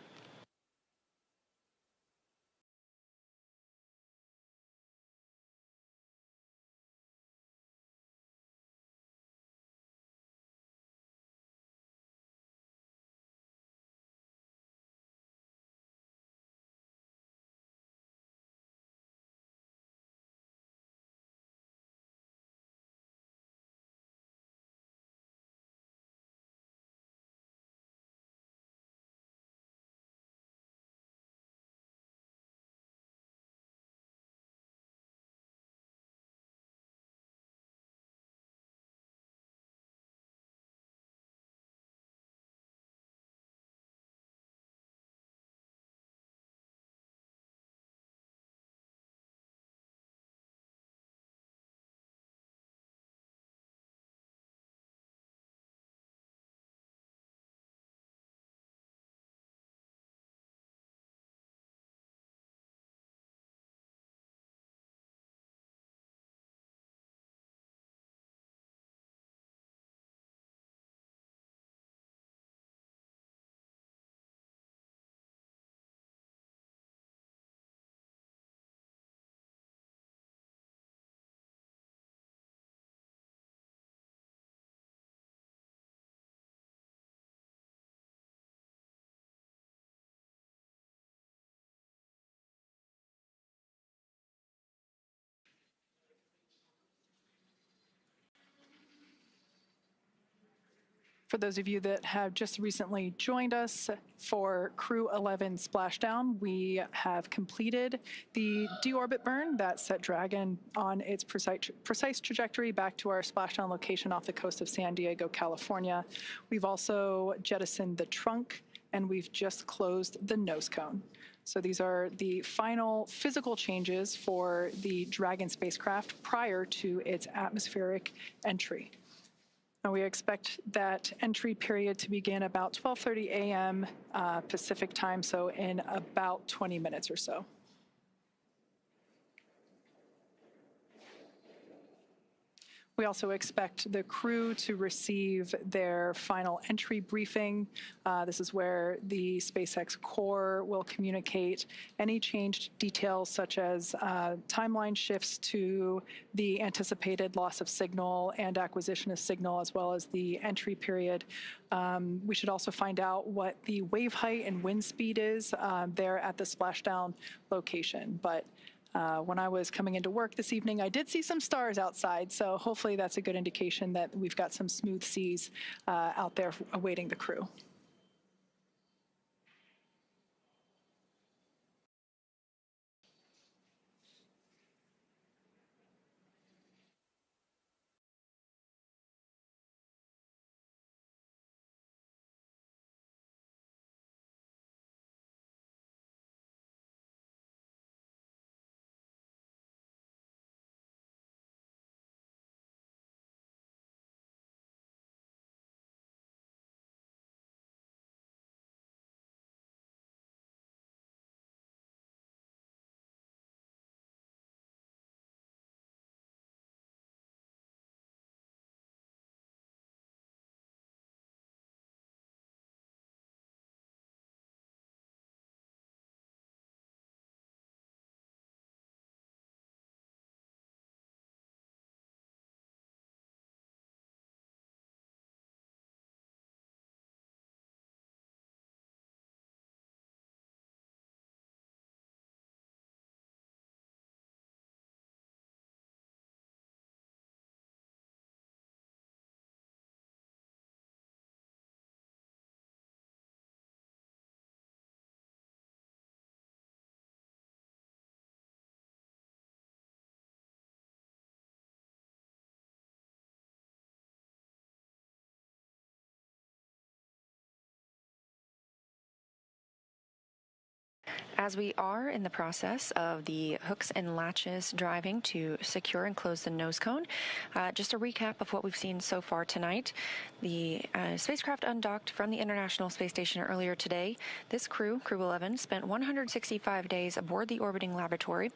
[SPEAKER 2] For those of you that have just recently joined us for Crew-11 Splashdown, we have completed the deorbit burn that set Dragon on its precise trajectory back to our splashdown location off the coast of San Diego, California. We've also jettisoned the trunk, and we've just closed the nose cone. So these are the final physical changes for the Dragon spacecraft prior to its atmospheric entry. And we expect that entry period to begin about 12:30 a.m. Pacific time, so in about 20 minutes or so. We also expect the crew to receive their final entry briefing. This is where the SpaceX core will communicate any changed details, such as timeline shifts to the anticipated loss of signal and acquisition of signal, as well as the entry period. We should also find out what the wave height and wind speed is there at the splashdown location. But when I was coming into work this evening, I did see some stars outside, so hopefully that's a good indication that we've got some smooth seas out there awaiting the crew.
[SPEAKER 1] As we are in the process of the hooks and latches driving to secure and close the nose cone, just a recap of what we've seen so far tonight. The spacecraft undocked from the International Space Station earlier today. This Crew-11, spent 165 days aboard the orbiting laboratory,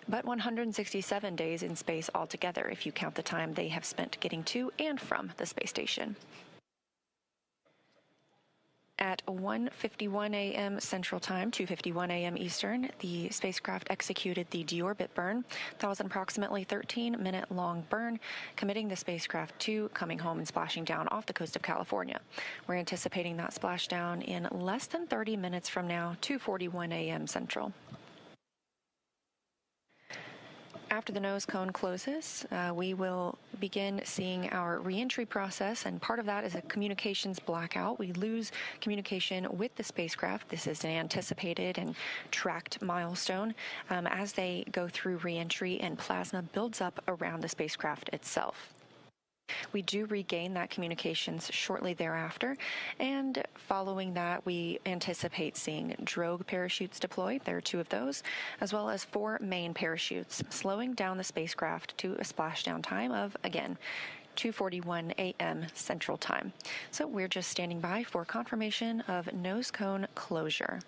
[SPEAKER 1] but 167 days in space altogether, if you count the time they have spent getting to and from the space station. At 1:51 a.m. Central Time, 2:51 a.m. Eastern, the spacecraft executed the deorbit burn. That was an approximately 13-minute-long burn, committing the spacecraft to coming home and splashing down off the coast of California. We're anticipating that splashdown in less than 30 minutes from now, 2:41 a.m. Central. After the nose cone closes, we will begin seeing our reentry process, and part of that is a communications blackout. We lose communication with the spacecraft. This is an anticipated and tracked milestone as they go through reentry and plasma builds up around the spacecraft itself. We do regain that communications shortly thereafter, and following that, we anticipate seeing drogue parachutes deployed. There are 2 of those, as well as 4 main parachutes, slowing down the spacecraft to a splashdown time of, again, 2:41 a.m. Central Time. So we're just standing by for confirmation of nose cone closure.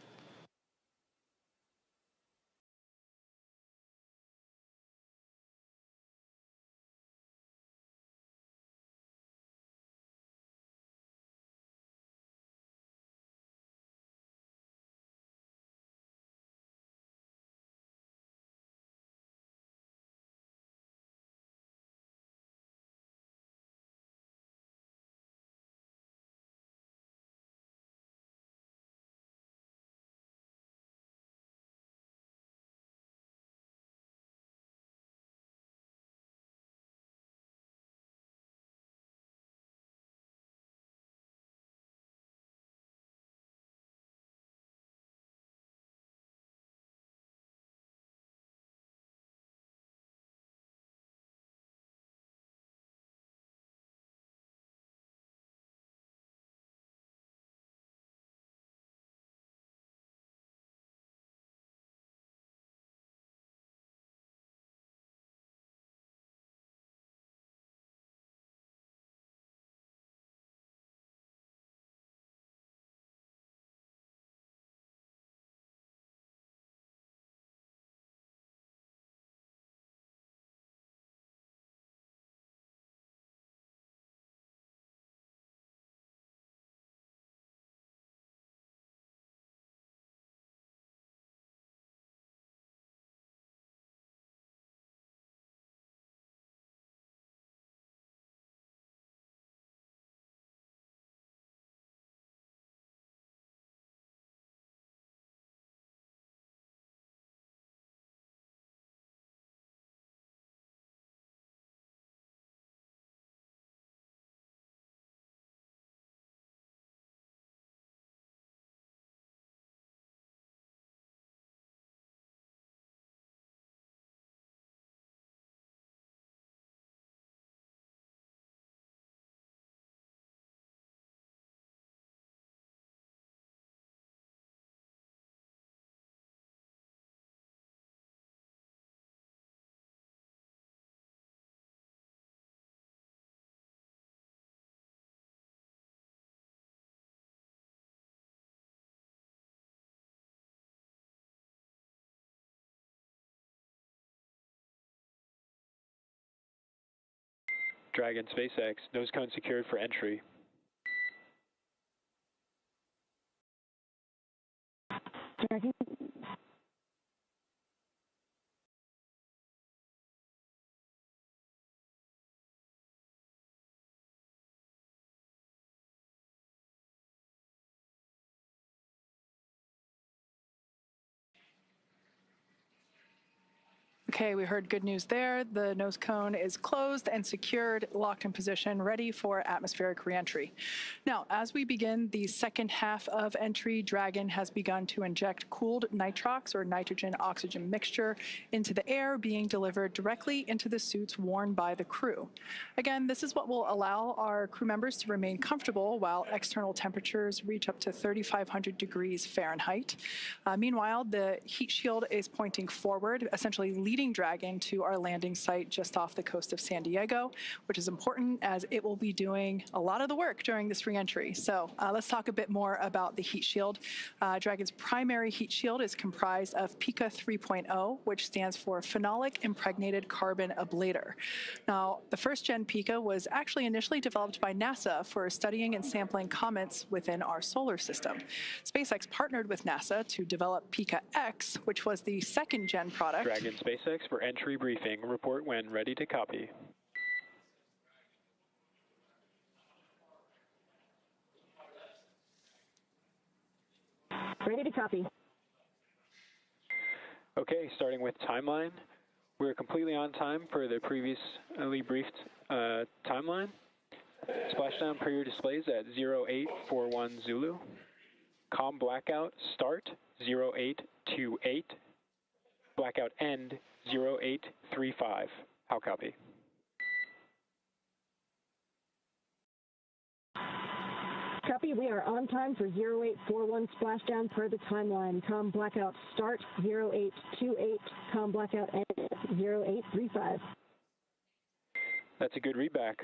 [SPEAKER 3] Dragon SpaceX, nose cone secured for entry.
[SPEAKER 4] Dragon.
[SPEAKER 2] Okay. Okay, we heard good news there. The nose cone is closed and secured, locked in position, ready for atmospheric reentry. Now, as we begin the second half of entry, Dragon has begun to inject cooled nitrox, or nitrogen-oxygen mixture, into the air, being delivered directly into the suits worn by the crew. Again, this is what will allow our crew members to remain comfortable while external temperatures reach up to 3,500 degrees Fahrenheit. Meanwhile, the heat shield is pointing forward, essentially leading Dragon to our landing site just off the coast of San Diego, which is important as it will be doing a lot of the work during this reentry. So let's talk a bit more about the heat shield. Dragon's primary heat shield is comprised of Pika 3.0, which stands for Phenolic Impregnated Carbon Ablator. Now, the first gen Pika was actually initially developed by NASA for studying and sampling comets within our solar system. SpaceX partnered with NASA to develop Pika X, which was the second gen product.
[SPEAKER 3] Dragon SpaceX for entry briefing. Report when ready to copy.
[SPEAKER 4] Ready to copy.
[SPEAKER 3] Okay, starting with timeline. We're completely on time per the previously briefed timeline. Splashdown period displays at 0841 Zulu. COM blackout start 0828. Blackout end 0835. How copy?
[SPEAKER 4] Copy, we are on time for 0841 splashdown per the timeline. COM blackout start 0828, COM blackout end 0835.
[SPEAKER 3] That's a good readback.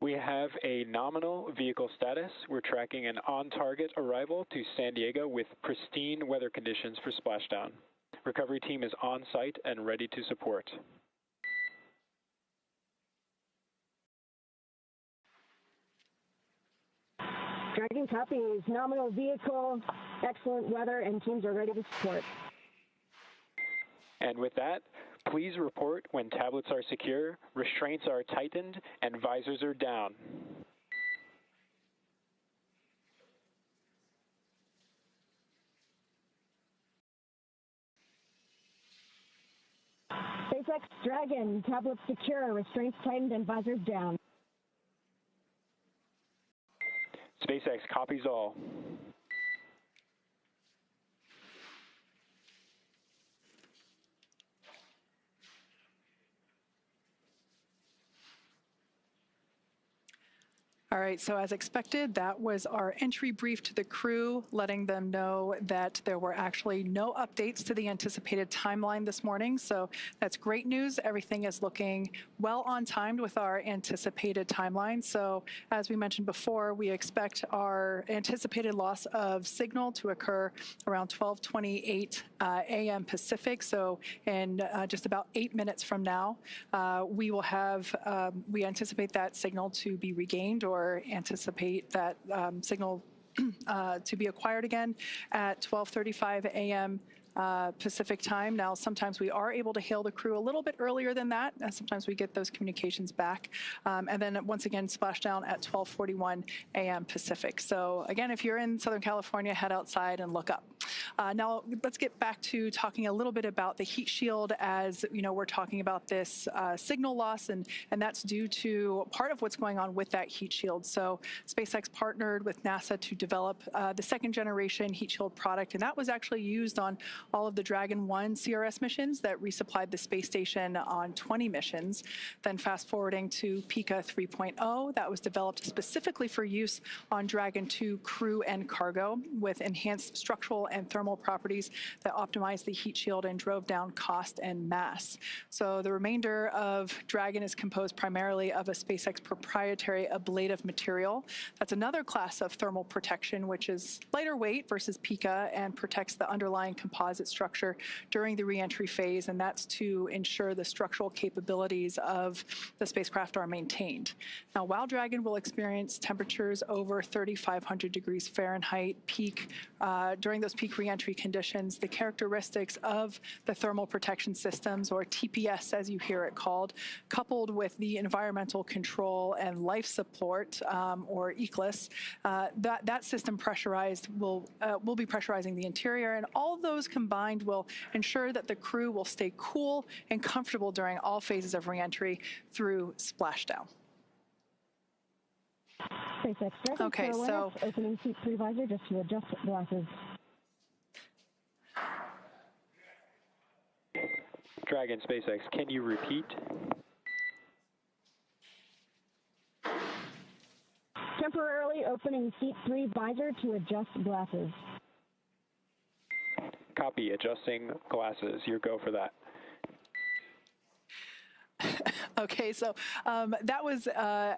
[SPEAKER 3] We have a nominal vehicle status. We're tracking an on-target arrival to San Diego with pristine weather conditions for splashdown. Recovery team is on site and ready to support.
[SPEAKER 4] Dragon copies, nominal vehicle, excellent weather, and teams are ready to support.
[SPEAKER 3] And with that, please report when tablets are secure, restraints are tightened, and visors are down.
[SPEAKER 4] SpaceX Dragon, tablets secure, restraints tightened, and visors down.
[SPEAKER 3] SpaceX copies all.
[SPEAKER 2] All right, so as expected, that was our entry brief to the crew, letting them know that there were actually no updates to the anticipated timeline this morning. So that's great news. Everything is looking well on timed with our anticipated timeline. So as we mentioned before, we expect our anticipated loss of signal to occur around 12:28 a.m. Pacific. So in just about 8 minutes from now, we will have, we anticipate that signal to be regained, or anticipate that signal to be acquired again at 12:35 a.m. Pacific time. Now, sometimes we are able to hail the crew a little bit earlier than that, and sometimes we get those communications back. And then once again, splashdown at 12:41 a.m. Pacific. So again, if you're in Southern California, head outside and look up. Now, let's get back to talking a little bit about the heat shield. As you know, we're talking about this signal loss, and that's due to part of what's going on with that heat shield. So SpaceX partnered with NASA to develop the second generation heat shield product, and that was actually used on all of the Dragon 1 CRS missions that resupplied the space station on 20 missions. Then fast forwarding to Pika 3.0, that was developed specifically for use on Dragon 2 crew and cargo with enhanced structural and thermal properties that optimized the heat shield and drove down cost and mass. So the remainder of Dragon is composed primarily of a SpaceX proprietary ablative material. That's another class of thermal protection, which is lighter weight versus Pika and protects the underlying composite structure during the reentry phase, and that's to ensure the structural capabilities of the spacecraft are maintained. Now, while Dragon will experience temperatures over 3,500 degrees Fahrenheit peak, during those peak peak reentry conditions, the characteristics of the thermal protection systems, or TPS as you hear it called, coupled with the environmental control and life support, or ECLIS, that system pressurized will be pressurizing the interior, and all of those combined will ensure that the crew will stay cool and comfortable during all phases of reentry through splashdown.
[SPEAKER 4] SpaceX Dragon,
[SPEAKER 2] okay, so
[SPEAKER 4] opening seat 3 visor just to adjust glasses.
[SPEAKER 3] Dragon SpaceX, can you repeat?
[SPEAKER 4] Temporarily opening seat 3 visor to adjust glasses.
[SPEAKER 3] Copy, adjusting glasses. Your go for that.
[SPEAKER 2] Okay, so that was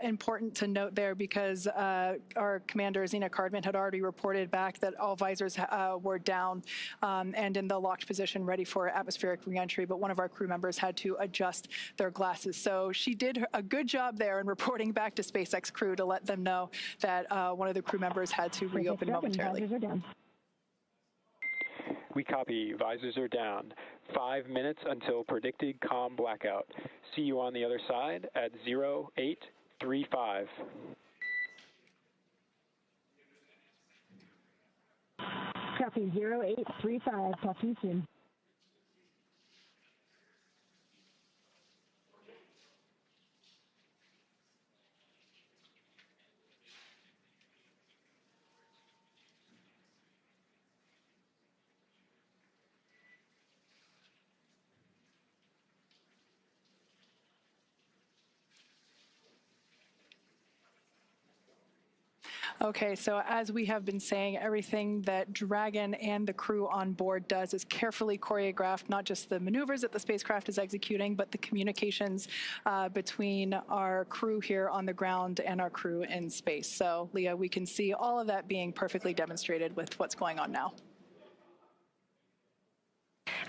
[SPEAKER 2] important to note there because our commander, Zena Cardman, had already reported back that all visors were down and in the locked position ready for atmospheric reentry, but one of our crew members had to adjust their glasses. So she did a good job there in reporting back to SpaceX Crew to let them know that one of the crew members had to reopen momentarily.
[SPEAKER 4] Visors are down.
[SPEAKER 3] We copy. Visors are down. 5 minutes until predicted calm blackout. See you on the other side at 0835.
[SPEAKER 4] Copy 0835. Talk to you soon.
[SPEAKER 2] Okay, so as we have been saying, everything that Dragon and the crew on board does is carefully choreographed, not just the maneuvers that the spacecraft is executing, but the communications between our crew here on the ground and our crew in space. So, Leah, we can see all of that being perfectly demonstrated with what's going on now.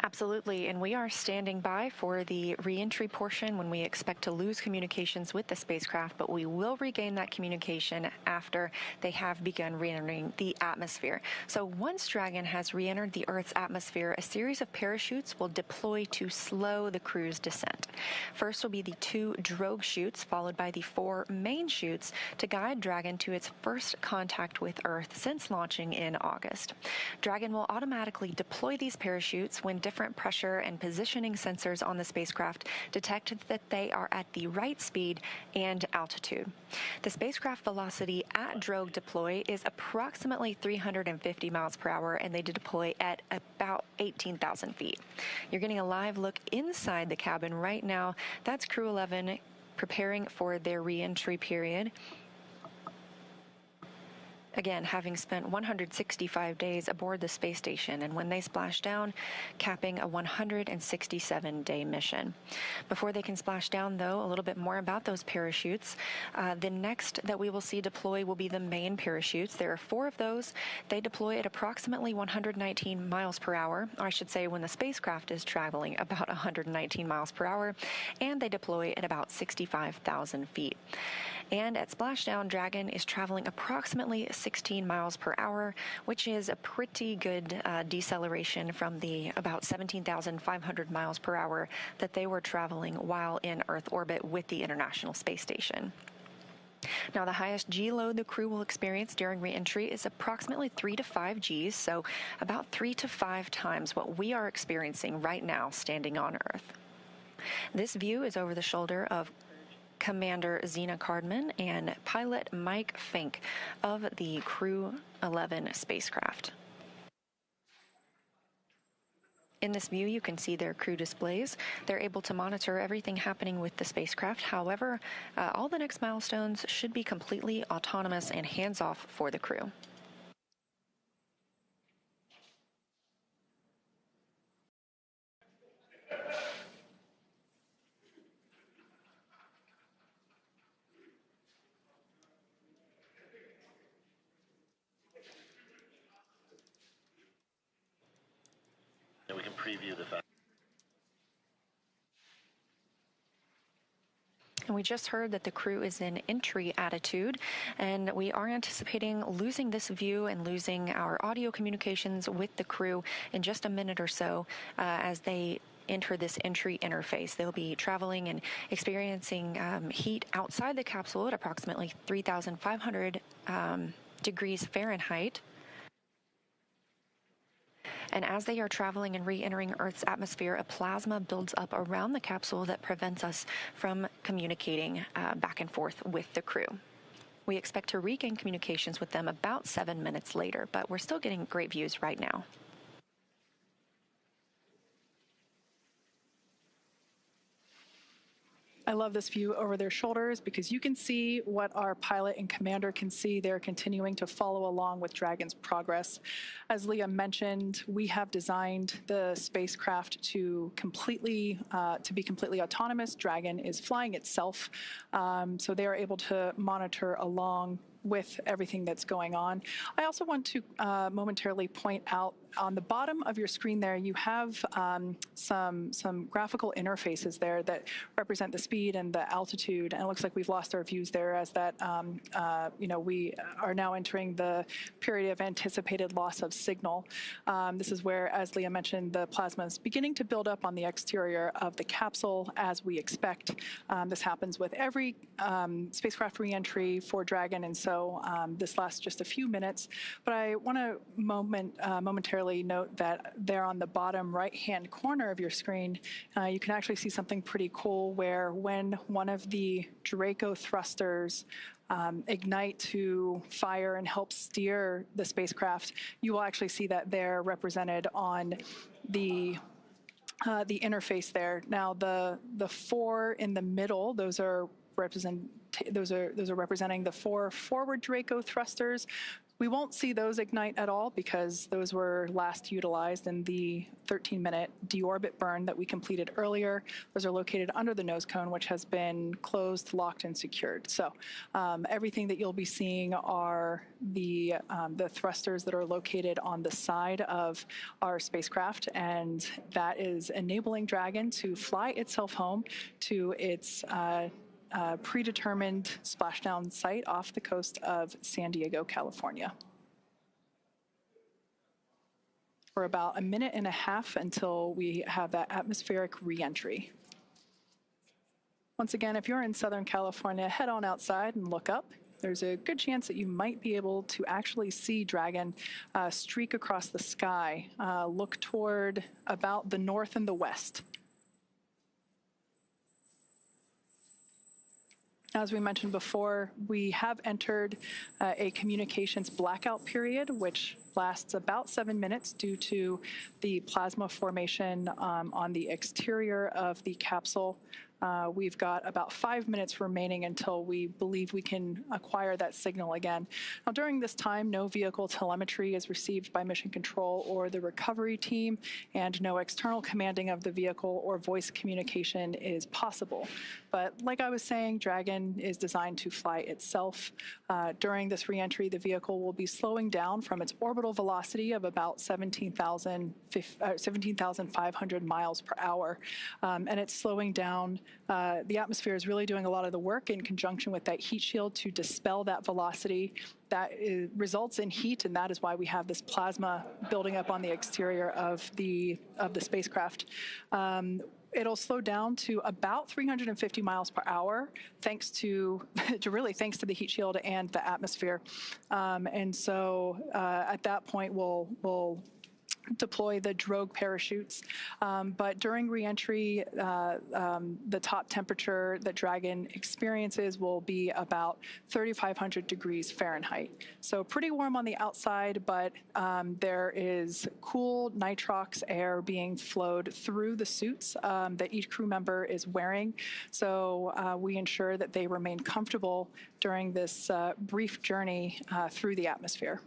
[SPEAKER 1] Absolutely, and we are standing by for the reentry portion when we expect to lose communications with the spacecraft, but we will regain that communication after they have begun re-entering the atmosphere. So once Dragon has re-entered the Earth's atmosphere, a series of parachutes will deploy to slow the crew's descent. First will be the 2 drogue chutes, followed by the 4 main chutes to guide Dragon to its first contact with Earth since launching in August. Dragon will automatically deploy these parachutes when different pressure and positioning sensors on the spacecraft detect that they are at the right speed and altitude. The spacecraft velocity at drogue deploy is approximately 350 miles per hour, and they deploy at about 18,000 feet. You're getting a live look inside the cabin right now. That's Crew-11 preparing for their re-entry period. Again, having spent 165 days aboard the space station, and when they splash down, capping a 167-day mission. Before they can splash down, though, a little bit more about those parachutes. The next that we will see deploy will be the main parachutes. There are 4 of those. They deploy at approximately 119 miles per hour, or I should say when the spacecraft is traveling about 119 miles per hour, and they deploy at about 65,000 feet. And at splashdown, Dragon is traveling approximately 16 miles per hour, which is a pretty good deceleration from the about 17,500 miles per hour that they were traveling while in Earth orbit with the International Space Station. Now, the highest G load the crew will experience during re-entry is approximately 3 to 5 Gs, so about 3 to 5 times what we are experiencing right now standing on Earth. This view is over the shoulder of Commander Zena Cardman and pilot Mike Fincke of the Crew-11 spacecraft. In this view, you can see their crew displays. They're able to monitor everything happening with the spacecraft. However, all the next milestones should be completely autonomous and hands-off for the crew.
[SPEAKER 5] We can preview the fact.
[SPEAKER 1] And we just heard that the crew is in entry attitude, and we are anticipating losing this view and losing our audio communications with the crew in just a minute or so as they enter this entry interface. They'll be traveling and experiencing heat outside the capsule at approximately 3,500 degrees Fahrenheit. And as they are traveling and re-entering Earth's atmosphere, a plasma builds up around the capsule that prevents us from communicating back and forth with the crew. We expect to regain communications with them about 7 minutes later, but we're still getting great views right now.
[SPEAKER 2] I love this view over their shoulders because you can see what our pilot and commander can see. They're continuing to follow along with Dragon's progress. As Leah mentioned, we have designed the spacecraft to be completely autonomous. Dragon is flying itself, so they are able to monitor along with everything that's going on. I also want to momentarily point out on the bottom of your screen there, you have some graphical interfaces there that represent the speed and the altitude, and it looks like we've lost our views there as that, we are now entering the period of anticipated loss of signal. This is where, as Leah mentioned, the plasma is beginning to build up on the exterior of the capsule as we expect. This happens with every spacecraft reentry for Dragon, and so this lasts just a few minutes. But I want to momentarily note that there on the bottom right-hand corner of your screen, you can actually see something pretty cool where when one of the Draco thrusters ignite to fire and help steer the spacecraft, you will actually see that they're represented on the interface there. Now, the four in the middle, those are representing the four forward Draco thrusters. We won't see those ignite at all because those were last utilized in the 13-minute deorbit burn that we completed earlier. Those are located under the nose cone, which has been closed, locked, and secured. So everything that you'll be seeing are the thrusters that are located on the side of our spacecraft, and that is enabling Dragon to fly itself home to its predetermined splashdown site off the coast of San Diego, California. For about a minute and a half until we have that atmospheric reentry. Once again, if you're in Southern California, head on outside and look up. There's a good chance that you might be able to actually see Dragon streak across the sky, look toward about the north and the west. As we mentioned before, we have entered a communications blackout period, which lasts about 7 minutes due to the plasma formation on the exterior of the capsule. We've got about 5 minutes remaining until we believe we can acquire that signal again. Now, during this time, no vehicle telemetry is received by Mission Control or the recovery team, and no external commanding of the vehicle or voice communication is possible. But like I was saying, Dragon is designed to fly itself. During this reentry, the vehicle will be slowing down from its orbital velocity of about 17,500 miles per hour, and it's slowing down. The atmosphere is really doing a lot of the work in conjunction with that heat shield to dispel that velocity. That results in heat, and that is why we have this plasma building up on the exterior of the spacecraft. It'll slow down to about 350 miles per hour, thanks to the heat shield and the atmosphere. And so at that point, we'll deploy the drogue parachutes. But during reentry, the top temperature that Dragon experiences will be about 3,500 degrees Fahrenheit. So pretty warm on the outside, but there is cool nitrox air being flowed through the suits that each crew member is wearing. So we ensure that they remain comfortable during this brief journey through the atmosphere.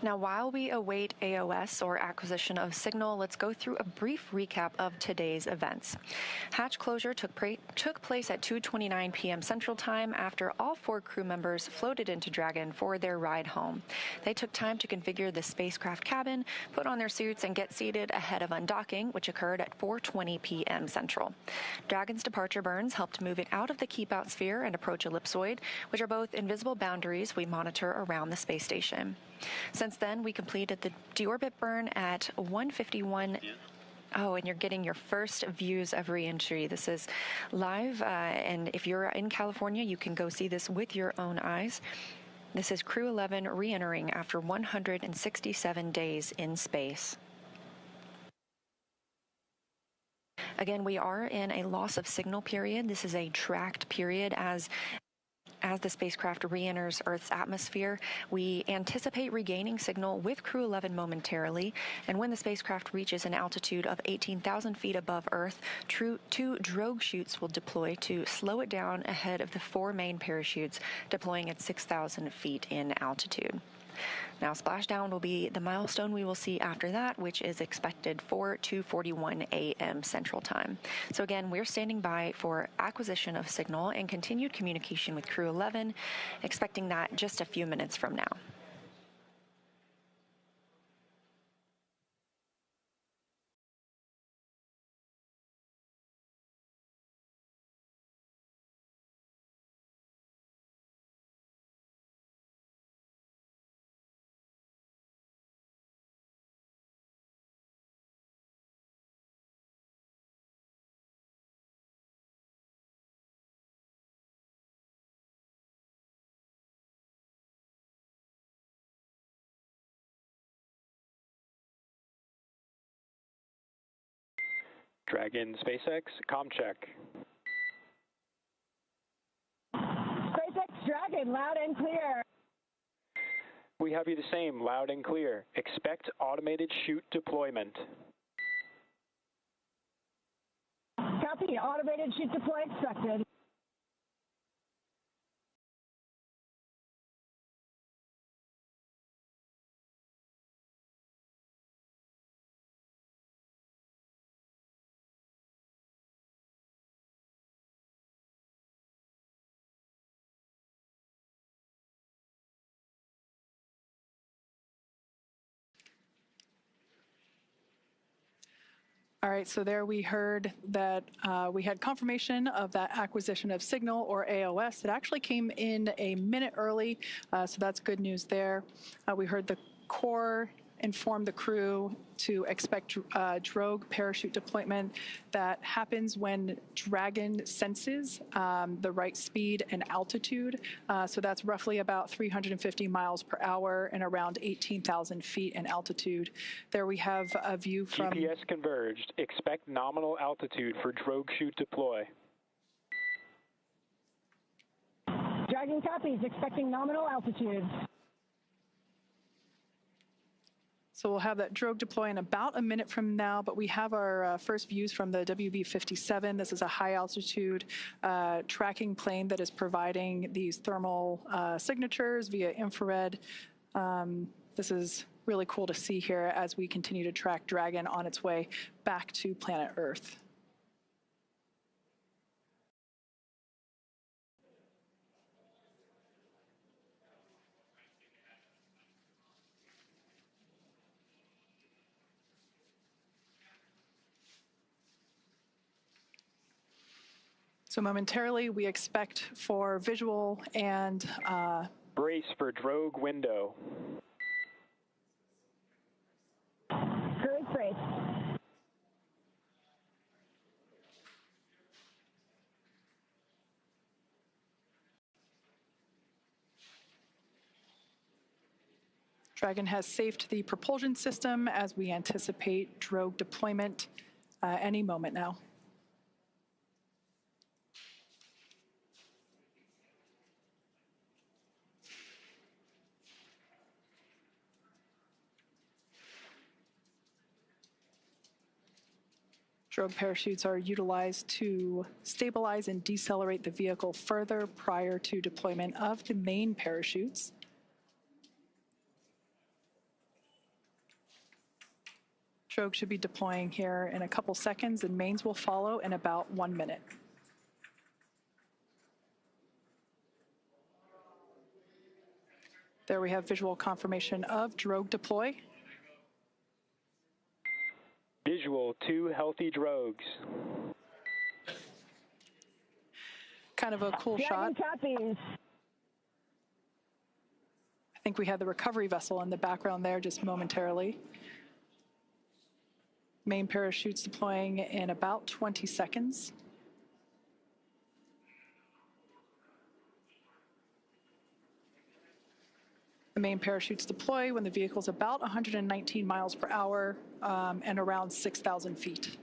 [SPEAKER 1] Now, while we await AOS, or acquisition of signal, let's go through a brief recap of today's events. Hatch closure took place at 2:29 p.m. Central Time after all 4 crew members floated into Dragon for their ride home. They took time to configure the spacecraft cabin, put on their suits, and get seated ahead of undocking, which occurred at 4:20 p.m. Central. Dragon's departure burns helped move it out of the keep-out sphere and approach ellipsoid, which are both invisible boundaries we monitor around the space station. Since then, we completed the deorbit burn at 1:51. Oh, and you're getting your first views of reentry. This is live, and if you're in California, you can go see this with your own eyes. This is Crew-11 re-entering after 167 days in space. Again, we are in a loss of signal period. This is a tracked period as the spacecraft re-enters Earth's atmosphere. We anticipate regaining signal with Crew-11 momentarily, and when the spacecraft reaches an altitude of 18,000 feet above Earth, 2 drogue chutes will deploy to slow it down ahead of the 4 main parachutes deploying at 6,000 feet in altitude. Now, splashdown will be the milestone we will see after that, which is expected for 2:41 a.m. Central Time. So again, we're standing by for acquisition of signal and continued communication with Crew-11, expecting that just a few minutes from now.
[SPEAKER 3] Dragon SpaceX, comm check.
[SPEAKER 4] SpaceX Dragon, loud and clear.
[SPEAKER 3] We have you the same, loud and clear. Expect automated chute deployment.
[SPEAKER 4] Copy, automated chute deploy expected.
[SPEAKER 2] All right, so there we heard that we had confirmation of that acquisition of signal, or AOS. It actually came in a minute early, so that's good news there. We heard the core inform the crew to expect drogue parachute deployment that happens when Dragon senses the right speed and altitude. So that's roughly about 350 miles per hour and around 18,000 feet in altitude. There we have a view from...
[SPEAKER 3] GPS converged. Expect nominal altitude for drogue chute deploy.
[SPEAKER 4] Dragon copies, expecting nominal altitude.
[SPEAKER 2] So we'll have that drogue deploy in about a minute from now, but we have our first views from the WB-57. This is a high-altitude tracking plane that is providing these thermal signatures via infrared. This is really cool to see here as we continue to track Dragon on its way back to planet Earth. So momentarily, we expect for visual and...
[SPEAKER 3] Brace for drogue window.
[SPEAKER 4] Drogue brace.
[SPEAKER 2] Dragon has safed the propulsion system as we anticipate drogue deployment any moment now. Drogue parachutes are utilized to stabilize and decelerate the vehicle further prior to deployment of the main parachutes. Drogue should be deploying here in a couple seconds, and mains will follow in about 1 minute. There we have visual confirmation of drogue deploy.
[SPEAKER 3] Visual, 2 healthy drogues.
[SPEAKER 2] Kind of a cool
[SPEAKER 4] Dragon
[SPEAKER 2] shot.
[SPEAKER 4] copies.
[SPEAKER 2] I think we had the recovery vessel in the background there just momentarily. Main parachutes deploying in about 20 seconds. The main parachutes deploy when the vehicle's about 119 miles per hour and around 6,000 feet.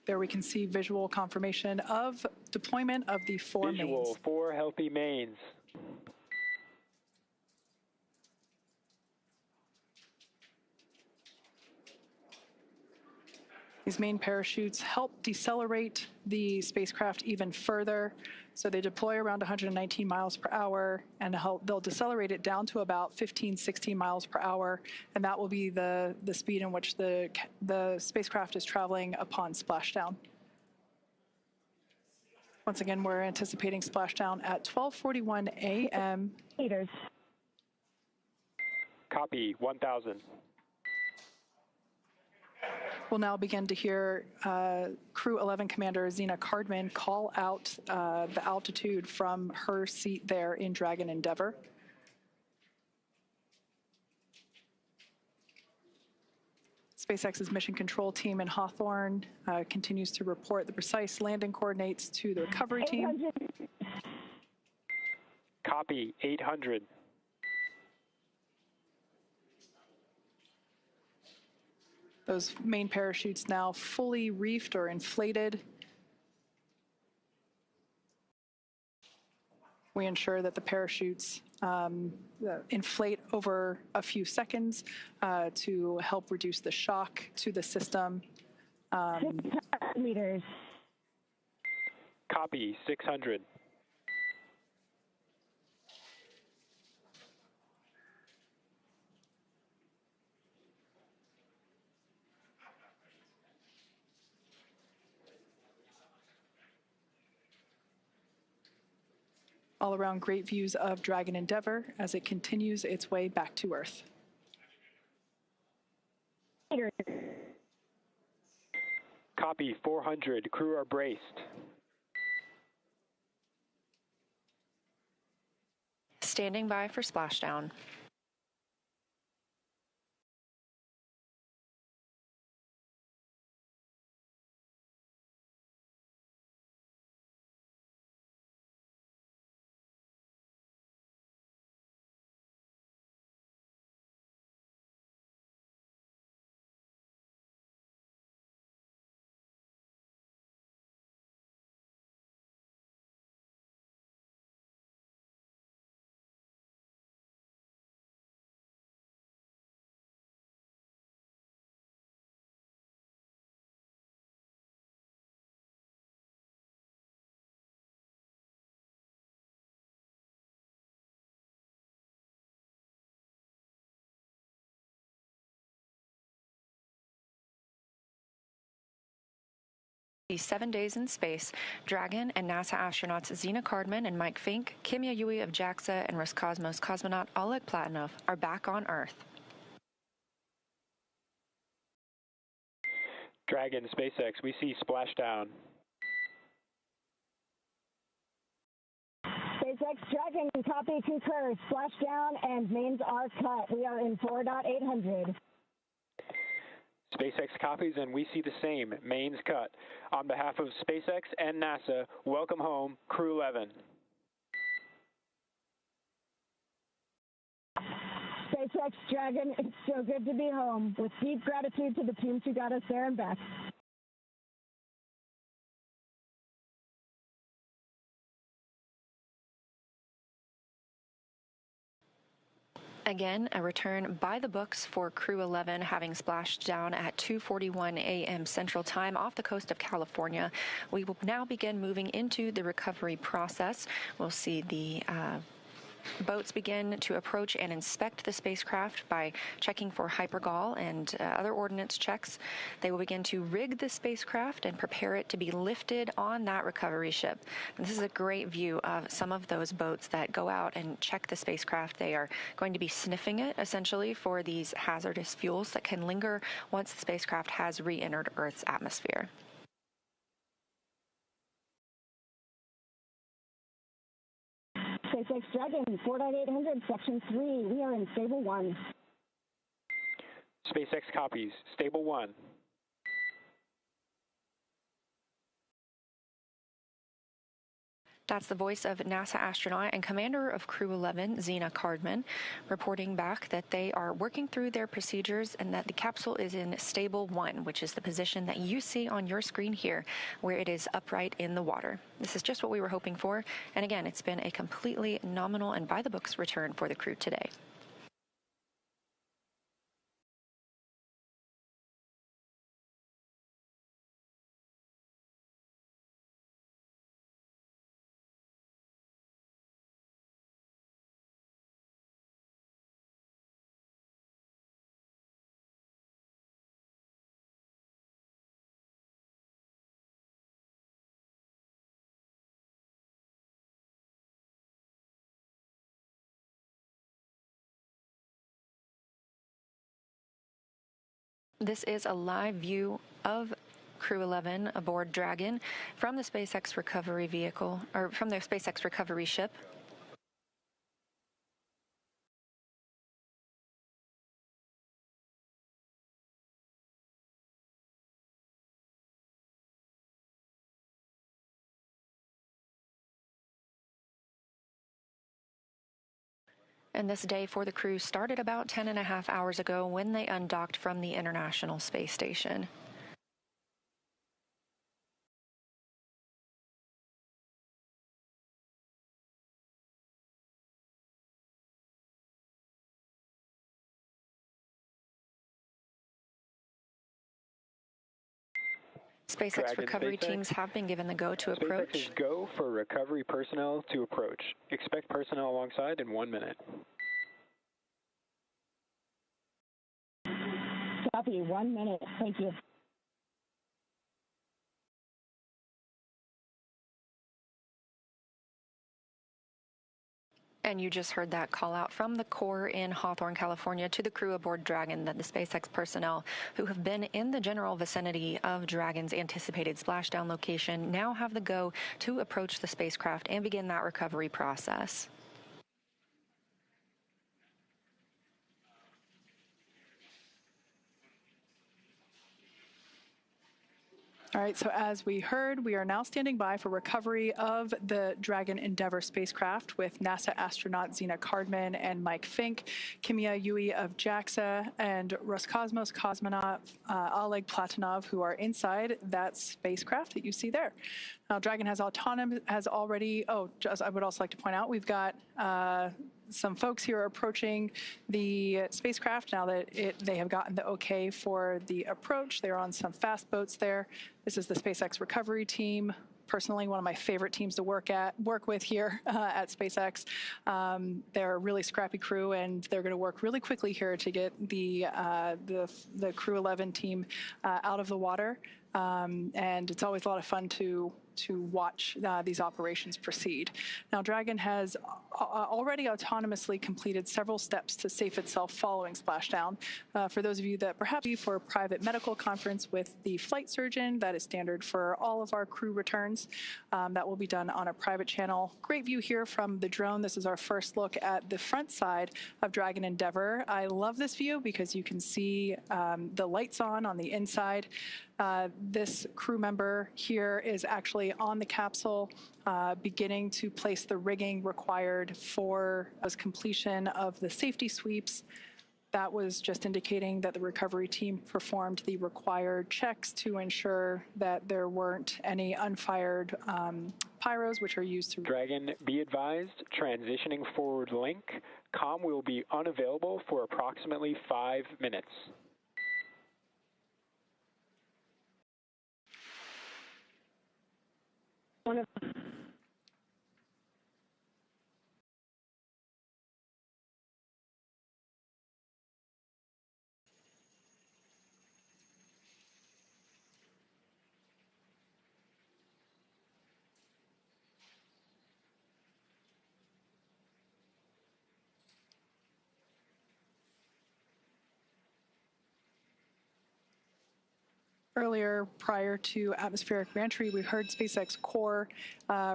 [SPEAKER 2] There we can see visual confirmation of deployment of the 4 mains.
[SPEAKER 3] Visual, 4 healthy mains.
[SPEAKER 2] These main parachutes help decelerate the spacecraft even further. So they deploy around 119 miles per hour, and they'll decelerate it down to about 15, 16 miles per hour, and that will be the speed in which the spacecraft is traveling upon splashdown. Once again, we're anticipating splashdown at 12:41 a.m.
[SPEAKER 4] Meters.
[SPEAKER 3] Copy, 1,000.
[SPEAKER 2] We'll now begin to hear Crew-11 Commander Zena Cardman call out the altitude from her seat there in Dragon Endeavour. SpaceX's mission control team in Hawthorne continues to report the precise landing coordinates to the recovery team.
[SPEAKER 3] Copy, 800.
[SPEAKER 2] Those main parachutes now fully reefed or inflated. We ensure that the parachutes inflate over a few seconds to help reduce the shock to the system.
[SPEAKER 4] 600 meters.
[SPEAKER 3] Copy, 600.
[SPEAKER 2] All around great views of Dragon Endeavour as it continues its way back to Earth.
[SPEAKER 4] Meters.
[SPEAKER 3] Copy, 400. Crew are braced.
[SPEAKER 1] Standing by for splashdown. These 7 days in space, Dragon and NASA astronauts Zena Cardman and Mike Fincke, Kimiya Yui of JAXA, and Roscosmos cosmonaut Oleg Platonov are back on Earth.
[SPEAKER 3] Dragon, SpaceX, we see splashdown.
[SPEAKER 4] SpaceX Dragon, copy, concur. Splashdown and mains are cut. We are in 4.800.
[SPEAKER 3] SpaceX copies, and we see the same. Mains cut. On behalf of SpaceX and NASA, welcome home, Crew-11.
[SPEAKER 4] SpaceX Dragon, it's so good to be home. With deep gratitude to the teams who got us there and back.
[SPEAKER 1] Again, a return by the books for Crew-11, having splashed down at 2:41 a.m. Central Time off the coast of California. We will now begin moving into the recovery process. We'll see the boats begin to approach and inspect the spacecraft by checking for hypergol and other ordnance checks. They will begin to rig the spacecraft and prepare it to be lifted on that recovery ship. And this is a great view of some of those boats that go out and check the spacecraft. They are going to be sniffing it, essentially, for these hazardous fuels that can linger once the spacecraft has re-entered Earth's atmosphere.
[SPEAKER 4] SpaceX Dragon, 4.800, Section 3. We are in Stable 1.
[SPEAKER 3] SpaceX copies. Stable 1.
[SPEAKER 1] That's the voice of NASA astronaut and commander of Crew-11, Zena Cardman, reporting back that they are working through their procedures and that the capsule is in Stable 1, which is the position that you see on your screen here, where it is upright in the water. This is just what we were hoping for, and again, it's been a completely nominal and by-the-books return for the crew today. This is a live view of Crew-11 aboard Dragon from the SpaceX recovery vehicle, or from their SpaceX recovery ship. And this day for the crew started about 10.5 hours ago when they undocked from the International Space Station. SpaceX recovery teams have been given the go to approach.
[SPEAKER 3] SpaceX is go for recovery personnel to approach. Expect personnel alongside in 1 minute.
[SPEAKER 4] Copy, 1 minute. Thank you.
[SPEAKER 1] And you just heard that call out from the Corps in Hawthorne, California, to the crew aboard Dragon, that the SpaceX personnel who have been in the general vicinity of Dragon's anticipated splashdown location now have the go to approach the spacecraft and begin that recovery process.
[SPEAKER 2] All right, so as we heard, we are now standing by for recovery of the Dragon Endeavour spacecraft with NASA astronaut Zena Cardman and Mike Fincke, Kimiya Yui of JAXA, and Roscosmos cosmonaut Oleg Platonov, who are inside that spacecraft that you see there. Now, Dragon has already, I would also like to point out, we've got some folks here approaching the spacecraft now that they have gotten the okay for the approach. They're on some fast boats there. This is the SpaceX recovery team. Personally, one of my favorite teams to work with here at SpaceX. They're a really scrappy crew, and they're going to work really quickly here to get the Crew-11 team out of the water. And it's always a lot of fun to watch these operations proceed. Now, Dragon has already autonomously completed several steps to safe itself following splashdown. For those of you that perhaps for a private medical conference with the flight surgeon, that is standard for all of our crew returns. That will be done on a private channel. Great view here from the drone. This is our first look at the front side of Dragon Endeavour. I love this view because you can see the lights on the inside. This crew member here is actually on the capsule, beginning to place the rigging required for completion of the safety sweeps. That was just indicating that the recovery team performed the required checks to ensure that there weren't any unfired pyros, which are used to...
[SPEAKER 3] Dragon, be advised, transitioning forward link Comm will be unavailable for approximately 5 minutes.
[SPEAKER 2] Earlier, prior to atmospheric reentry, we heard SpaceX Core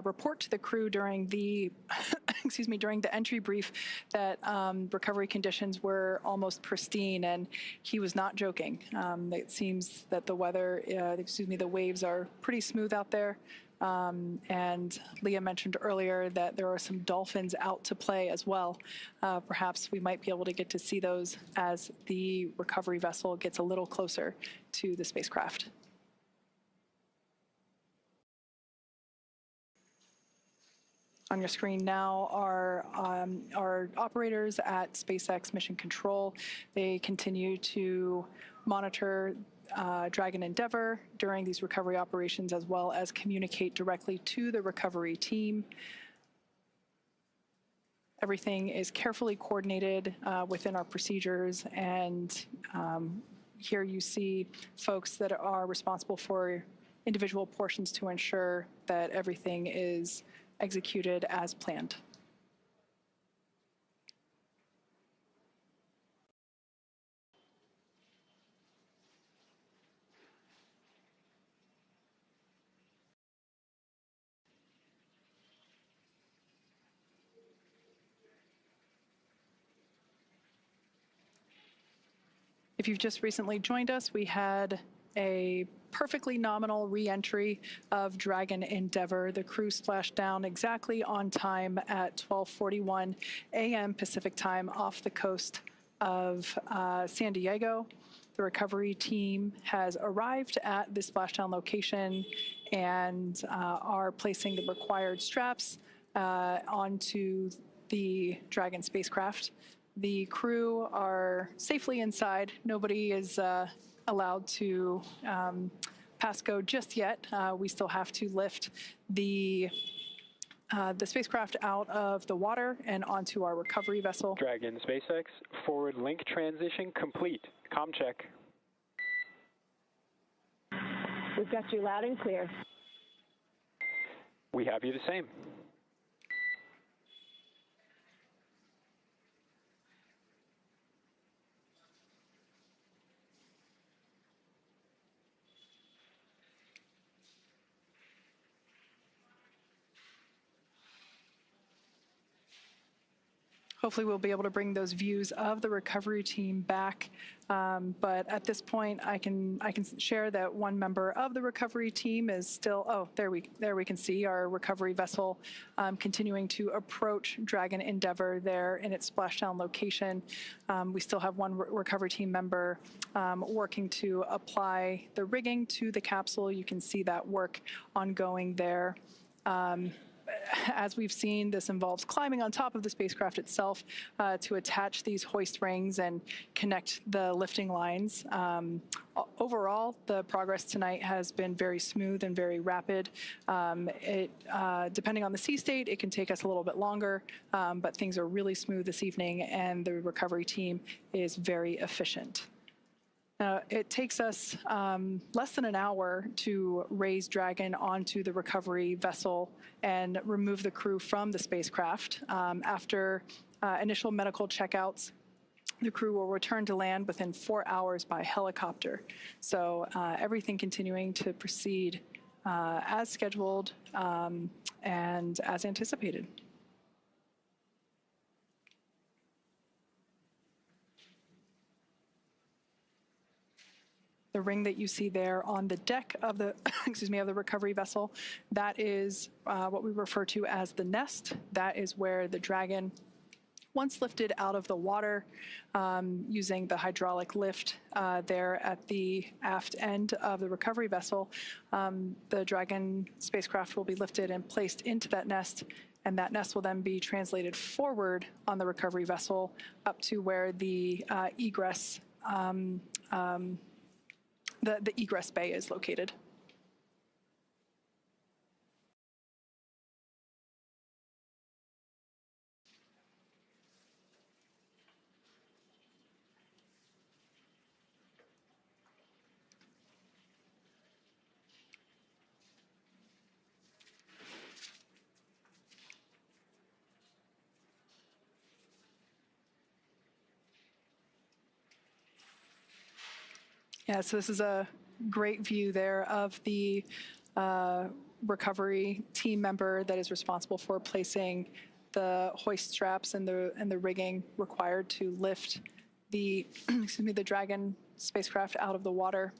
[SPEAKER 2] report to the crew during the, during the entry brief that recovery conditions were almost pristine, and he was not joking. It seems that the weather, the waves are pretty smooth out there. And Leah mentioned earlier that there are some dolphins out to play as well. Perhaps we might be able to get to see those as the recovery vessel gets a little closer to the spacecraft. On your screen now are our operators at SpaceX Mission Control. They continue to monitor Dragon Endeavour during these recovery operations, as well as communicate directly to the recovery team. Everything is carefully coordinated within our procedures, and here you see folks that are responsible for individual portions to ensure that everything is executed as planned. If you've just recently joined us, we had a perfectly nominal re-entry of Dragon Endeavour. The crew splashed down exactly on time at 12:41 a.m. Pacific time off the coast of San Diego. The recovery team has arrived at the splashdown location and are placing the required straps onto the Dragon spacecraft. The crew are safely inside. Nobody is allowed to pass go just yet. We still have to lift the spacecraft out of the water and onto our recovery vessel.
[SPEAKER 3] Dragon SpaceX, forward link transition complete. Comm check.
[SPEAKER 4] We've got you loud and clear.
[SPEAKER 3] We have you the same.
[SPEAKER 2] Hopefully we'll be able to bring those views of the recovery team back. But at this point, I can share that one member of the recovery team is still, oh, there we can see our recovery vessel continuing to approach Dragon Endeavour there in its splashdown location. We still have one recovery team member working to apply the rigging to the capsule. You can see that work ongoing there. As we've seen, this involves climbing on top of the spacecraft itself to attach these hoist rings and connect the lifting lines. Overall, the progress tonight has been very smooth and very rapid. Depending on the sea state, it can take us a little bit longer, but things are really smooth this evening, and the recovery team is very efficient. It takes us less than an hour to raise Dragon onto the recovery vessel and remove the crew from the spacecraft. After initial medical checkouts, the crew will return to land within 4 hours by helicopter. So everything continuing to proceed as scheduled and as anticipated. The ring that you see there on the deck of the, of the recovery vessel, that is what we refer to as the nest. That is where the Dragon, once lifted out of the water using the hydraulic lift there at the aft end of the recovery vessel, the Dragon spacecraft will be lifted and placed into that nest And that nest will then be translated forward on the recovery vessel up to where the egress the egress bay is located. Yeah, so this is a great view there of the recovery team member that is responsible for placing the hoist straps and the rigging required to lift the the Dragon spacecraft out of the water,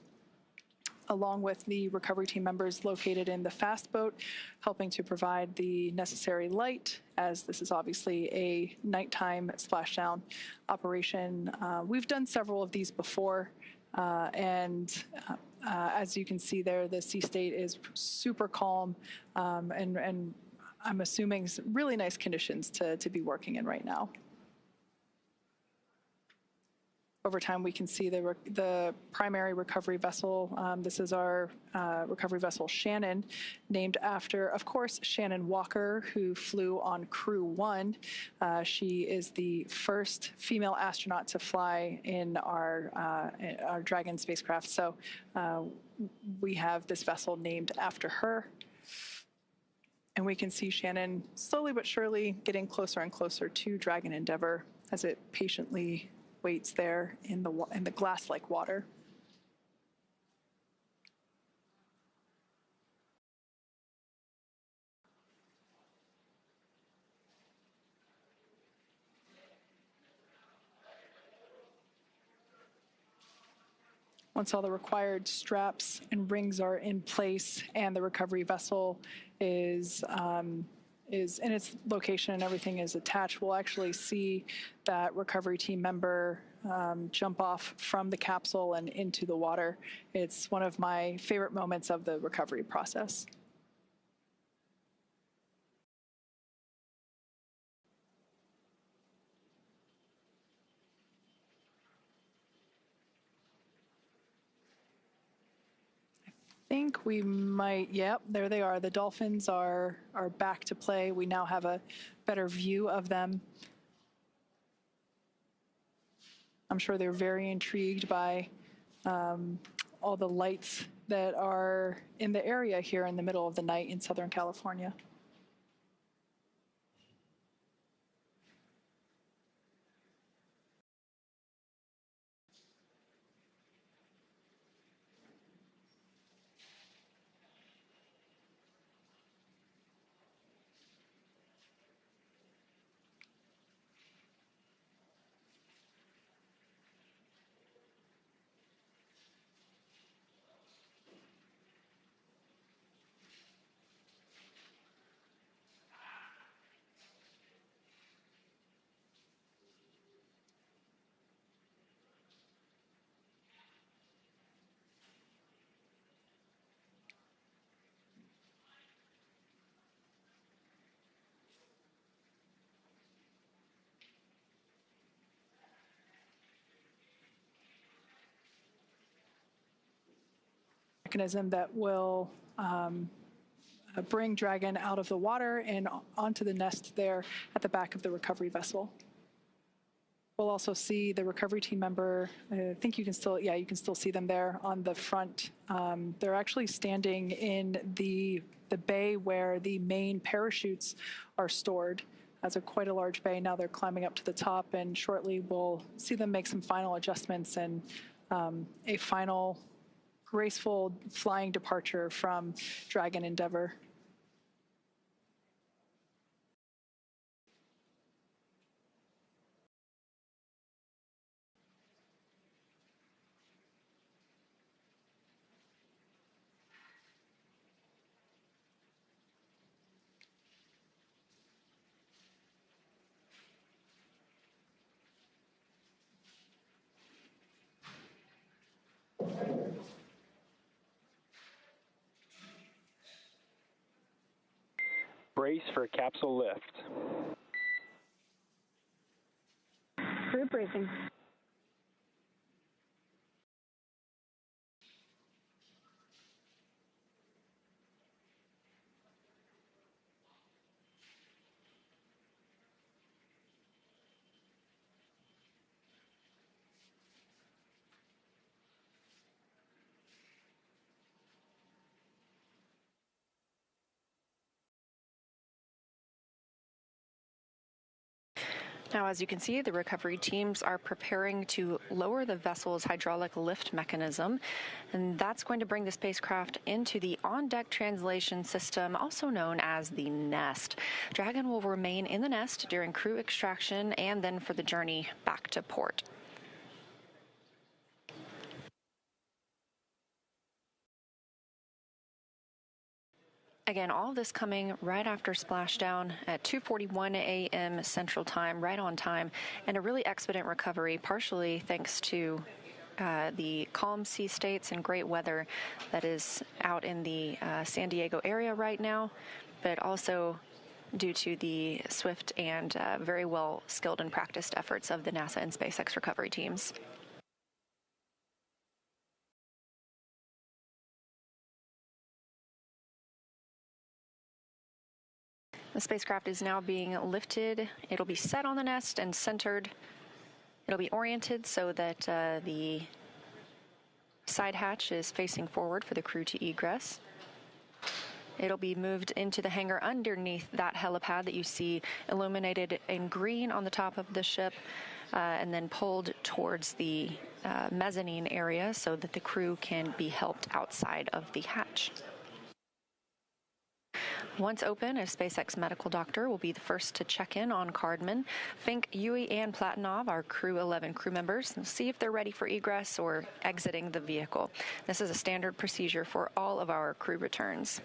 [SPEAKER 2] along with the recovery team members located in the fast boat, helping to provide the necessary light, as this is obviously a nighttime splashdown operation. We've done several of these before. As you can see there, the sea state is super calm, and I'm assuming really nice conditions to be working in right now. Over time, we can see the primary recovery vessel. This is our recovery vessel Shannon, named after, of course, Shannon Walker, who flew on Crew-11. She is the first female astronaut to fly in our Dragon spacecraft. So we have this vessel named after her. And we can see Shannon slowly but surely getting closer and closer to Dragon Endeavour as it patiently waits there in the glass-like water. Once all the required straps and rings are in place and the recovery vessel is in its location and everything is attached, we'll actually see that recovery team member jump off from the capsule and into the water. It's one of my favorite moments of the recovery process. I think we might, yep, there they are. The dolphins are back to play. We now have a better view of them. I'm sure they're very intrigued by all the lights that are in the area here in the middle of the night in Southern California. Mechanism that will bring Dragon out of the water and onto the nest there at the back of the recovery vessel. We'll also see the recovery team member. I think you can still, yeah, you can still see them there on the front. They're actually standing in the bay where the main parachutes are stored. That's quite a large bay. Now they're climbing up to the top, and shortly we'll see them make some final adjustments and a final graceful flying departure from Dragon Endeavour.
[SPEAKER 3] brace for capsule lift.
[SPEAKER 4] Crew bracing.
[SPEAKER 1] Now, as you can see, the recovery teams are preparing to lower the vessel's hydraulic lift mechanism, and that's going to bring the spacecraft into the on-deck translation system, also known as the nest. Dragon will remain in the nest during crew extraction and then for the journey back to port. Again, all of this coming right after splashdown at 2:41 a.m. Central Time, right on time, and a really expedient recovery, partially thanks to the calm sea states and great weather that is out in the San Diego area right now, but also due to the swift and very well skilled and practiced efforts of the NASA and SpaceX recovery teams. The spacecraft is now being lifted. It'll be set on the nest and centered. It'll be oriented so that the side hatch is facing forward for the crew to egress. It'll be moved into the hangar underneath that helipad that you see illuminated in green on the top of the ship, and then pulled towards the mezzanine area so that the crew can be helped outside of the hatch. Once open, a SpaceX medical doctor will be the first to check in on Cardman. Fincke, Yui, and Platonov, our Crew-11 crew members, and see if they're ready for egress or exiting the vehicle. This is a standard procedure for all of our crew returns.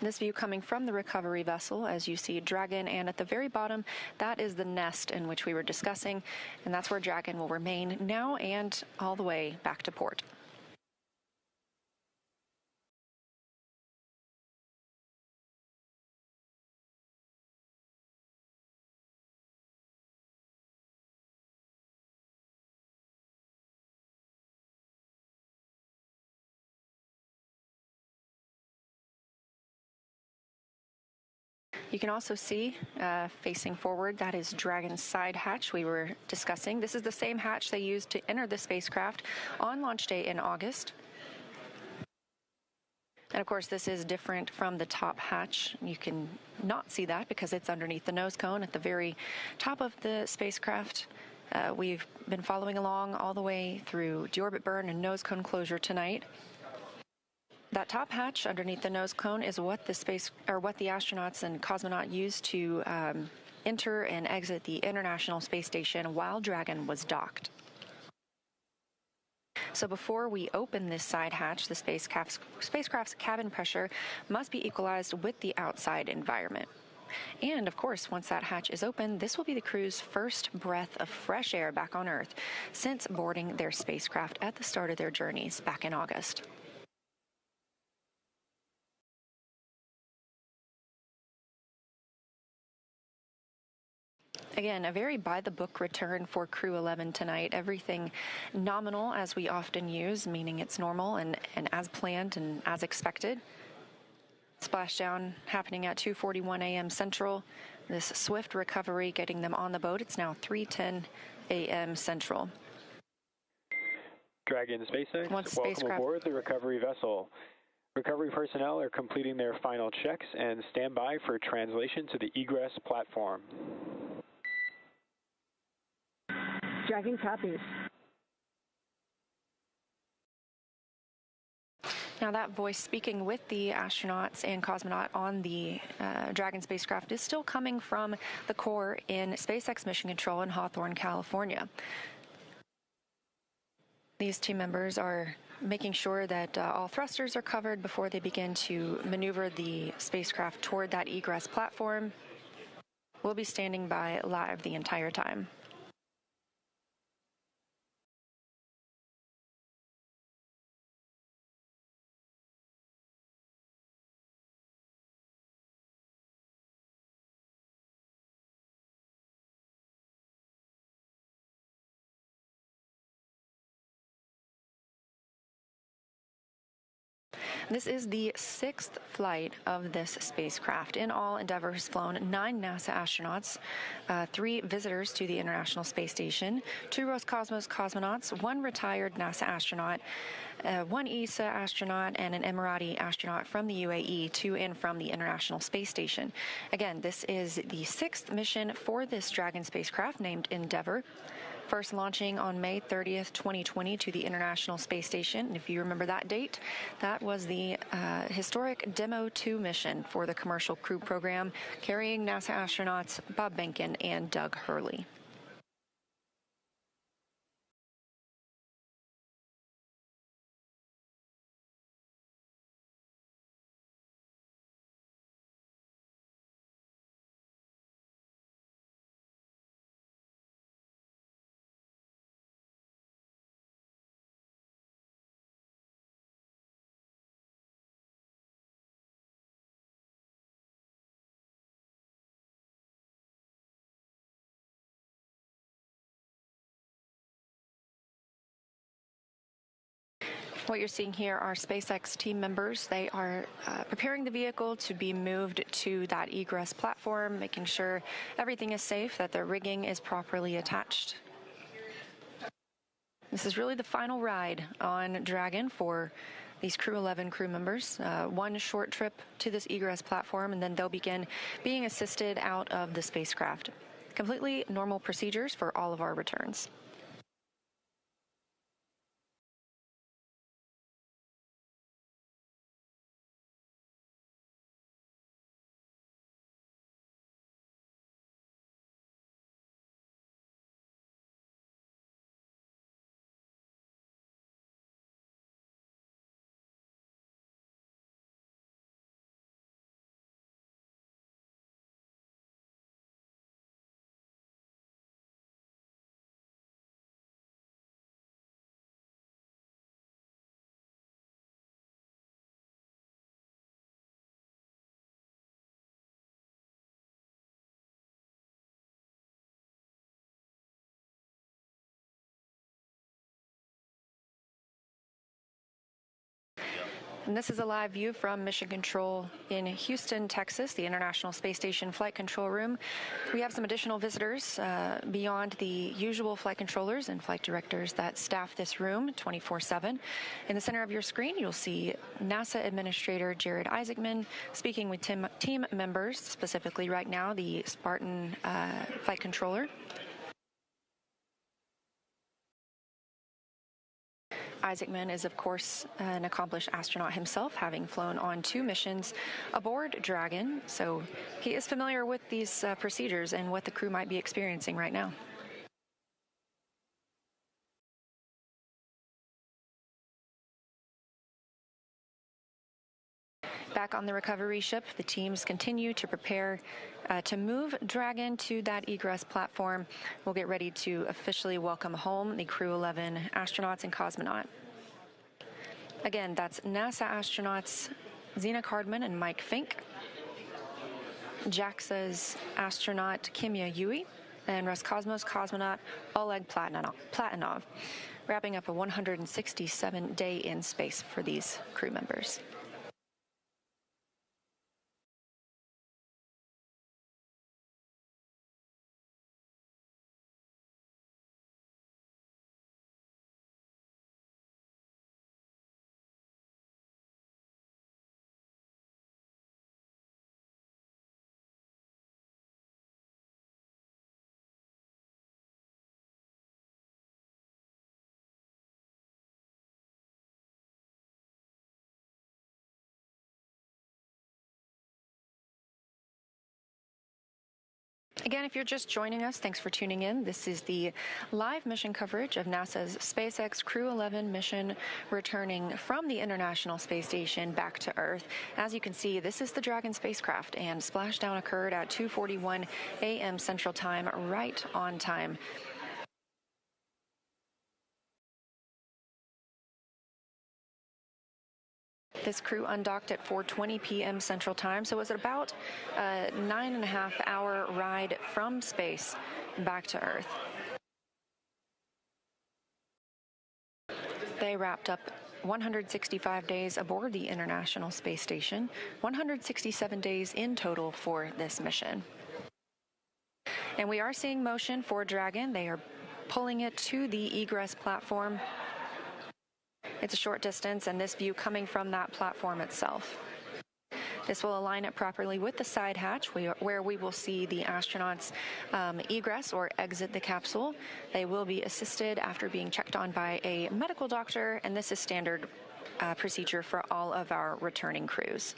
[SPEAKER 1] This view coming from the recovery vessel, as you see Dragon, and at the very bottom, that is the nest in which we were discussing, and that's where Dragon will remain now and all the way back to port. You can also see, facing forward, that is Dragon's side hatch we were discussing. This is the same hatch they used to enter the spacecraft on launch day in August. And of course, this is different from the top hatch. You can not see that because it's underneath the nose cone at the very top of the spacecraft. We've been following along all the way through deorbit burn and nose cone closure tonight. That top hatch underneath the nose cone is what the astronauts and cosmonaut used to enter and exit the International Space Station while Dragon was docked. So before we open this side hatch, the spacecraft's cabin pressure must be equalized with the outside environment. And of course, once that hatch is open, this will be the crew's first breath of fresh air back on Earth since boarding their spacecraft at the start of their journeys back in August. Again, a very by-the-book return for Crew-11 tonight. Everything nominal, as we often use, meaning it's normal and as planned and as expected. Splashdown happening at 2:41 a.m. Central. This swift recovery getting them on the boat. It's now 3:10 a.m. Central.
[SPEAKER 3] Dragon SpaceX, welcome aboard the recovery vessel. Recovery personnel are completing their final checks and stand by for translation to the egress platform.
[SPEAKER 4] Dragon copies.
[SPEAKER 1] Now that voice speaking with the astronauts and cosmonaut on the Dragon spacecraft is still coming from the core in SpaceX Mission Control in Hawthorne, California. These team members are making sure that all thrusters are covered before they begin to maneuver the spacecraft toward that egress platform. We'll be standing by live the entire time. This is the 6th flight of this spacecraft. In all, Endeavour has flown 9 NASA astronauts, 3 visitors to the International Space Station, 2 Roscosmos cosmonauts, 1 retired NASA astronaut, 1 ESA astronaut, and an Emirati astronaut from the UAE to and from the International Space Station. Again, this is the 6th mission for this Dragon spacecraft named Endeavour. First launching on May 30th, 2020 to the International Space Station. And if you remember that date, that was the historic Demo 2 mission for the Commercial Crew program, carrying NASA astronauts Bob Behnken and Doug Hurley. What you're seeing here are SpaceX team members. They are preparing the vehicle to be moved to that egress platform, making sure everything is safe, that the rigging is properly attached. This is really the final ride on Dragon for these Crew-11 crew members. One short trip to this egress platform, and then they'll begin being assisted out of the spacecraft. Completely normal procedures for all of our returns. And this is a live view from Mission Control in Houston, Texas, the International Space Station Flight Control Room. We have some additional visitors beyond the usual flight controllers and flight directors that staff this room 24/7. In the center of your screen, you'll see NASA Administrator Jared Isaacman speaking with team members, specifically right now the Spartan flight controller. Isaacman is, of course, an accomplished astronaut himself, having flown on 2 missions aboard Dragon, so he is familiar with these procedures and what the crew might be experiencing right now. Back on the recovery ship, the teams continue to prepare to move Dragon to that egress platform. We'll get ready to officially welcome home the Crew-11 astronauts and cosmonaut. Again, that's NASA astronauts Zena Cardman and Mike Fincke, JAXA's astronaut Kimiya Yui, and Roscosmos cosmonaut Oleg Platonov, wrapping up a 167-day in space for these crew members. Again, if you're just joining us, thanks for tuning in. This is the live mission coverage of NASA's SpaceX Crew-11 mission returning from the International Space Station back to Earth. As you can see, this is the Dragon spacecraft, and splashdown occurred at 2:41 a.m. Central Time, right on time. This crew undocked at 4:20 p.m. Central Time, so it was about a 9.5-hour ride from space back to Earth. They wrapped up 165 days aboard the International Space Station, 167 days in total for this mission. And we are seeing motion for Dragon. They are pulling it to the egress platform. It's a short distance, and this view coming from that platform itself. This will align it properly with the side hatch, where we will see the astronauts egress or exit the capsule. They will be assisted after being checked on by a medical doctor, and this is standard procedure for all of our returning crews.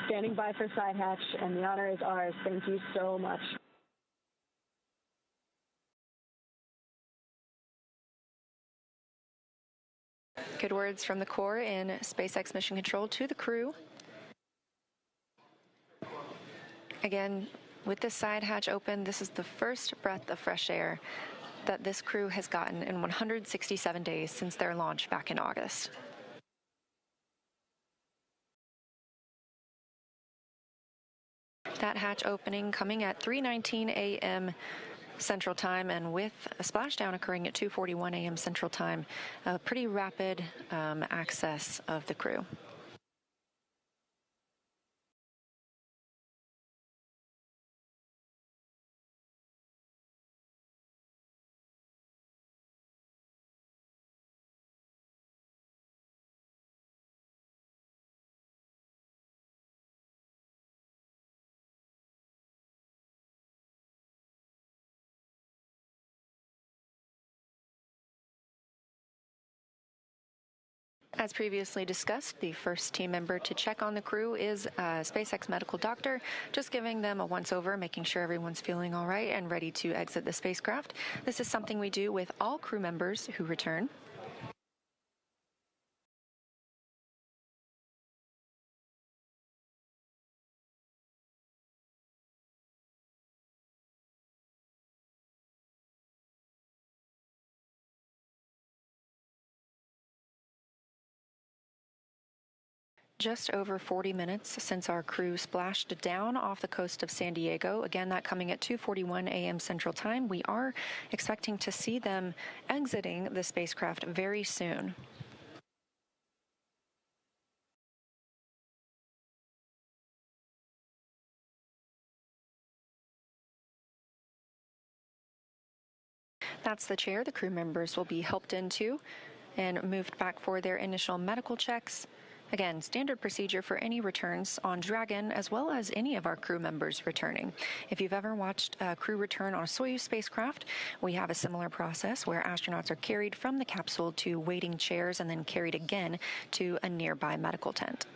[SPEAKER 4] Standing by for side hatch, and the honor is ours. Thank you so much.
[SPEAKER 1] Good words from the Corps in SpaceX Mission Control to the crew. Again, with this side hatch open, this is the first breath of fresh air that this crew has gotten in 167 days since their launch back in August. That hatch opening coming at 3:19 a.m. Central Time, and with a splashdown occurring at 2:41 a.m. Central Time, a pretty rapid access of the crew. As previously discussed, the first team member to check on the crew is a SpaceX medical doctor, just giving them a once-over, making sure everyone's feeling all right and ready to exit the spacecraft. This is something we do with all crew members who return. Just over 40 minutes since our crew splashed down off the coast of San Diego. Again, that coming at 2:41 a.m. Central Time. We are expecting to see them exiting the spacecraft very soon. That's the chair the crew members will be helped into and moved back for their initial medical checks. Again, standard procedure for any returns on Dragon, as well as any of our crew members returning. If you've ever watched a crew return on a Soyuz spacecraft, we have a similar process where astronauts are carried from the capsule to waiting chairs and then carried again to a nearby medical tent.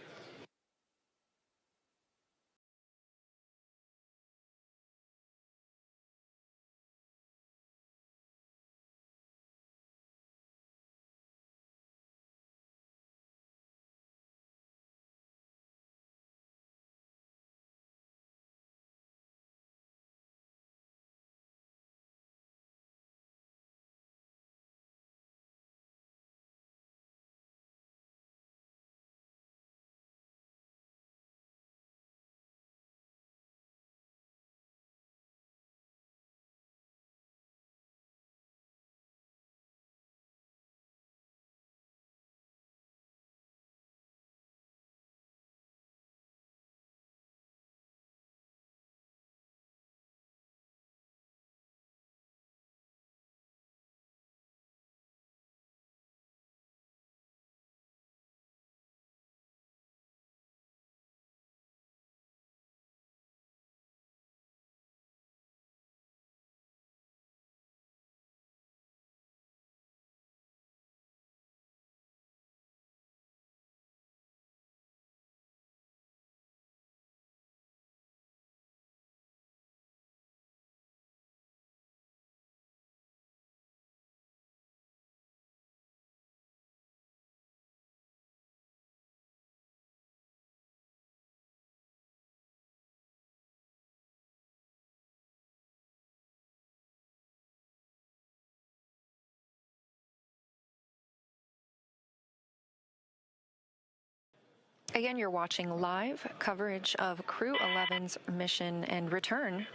[SPEAKER 1] Again, you're watching live coverage of Crew 11's mission and return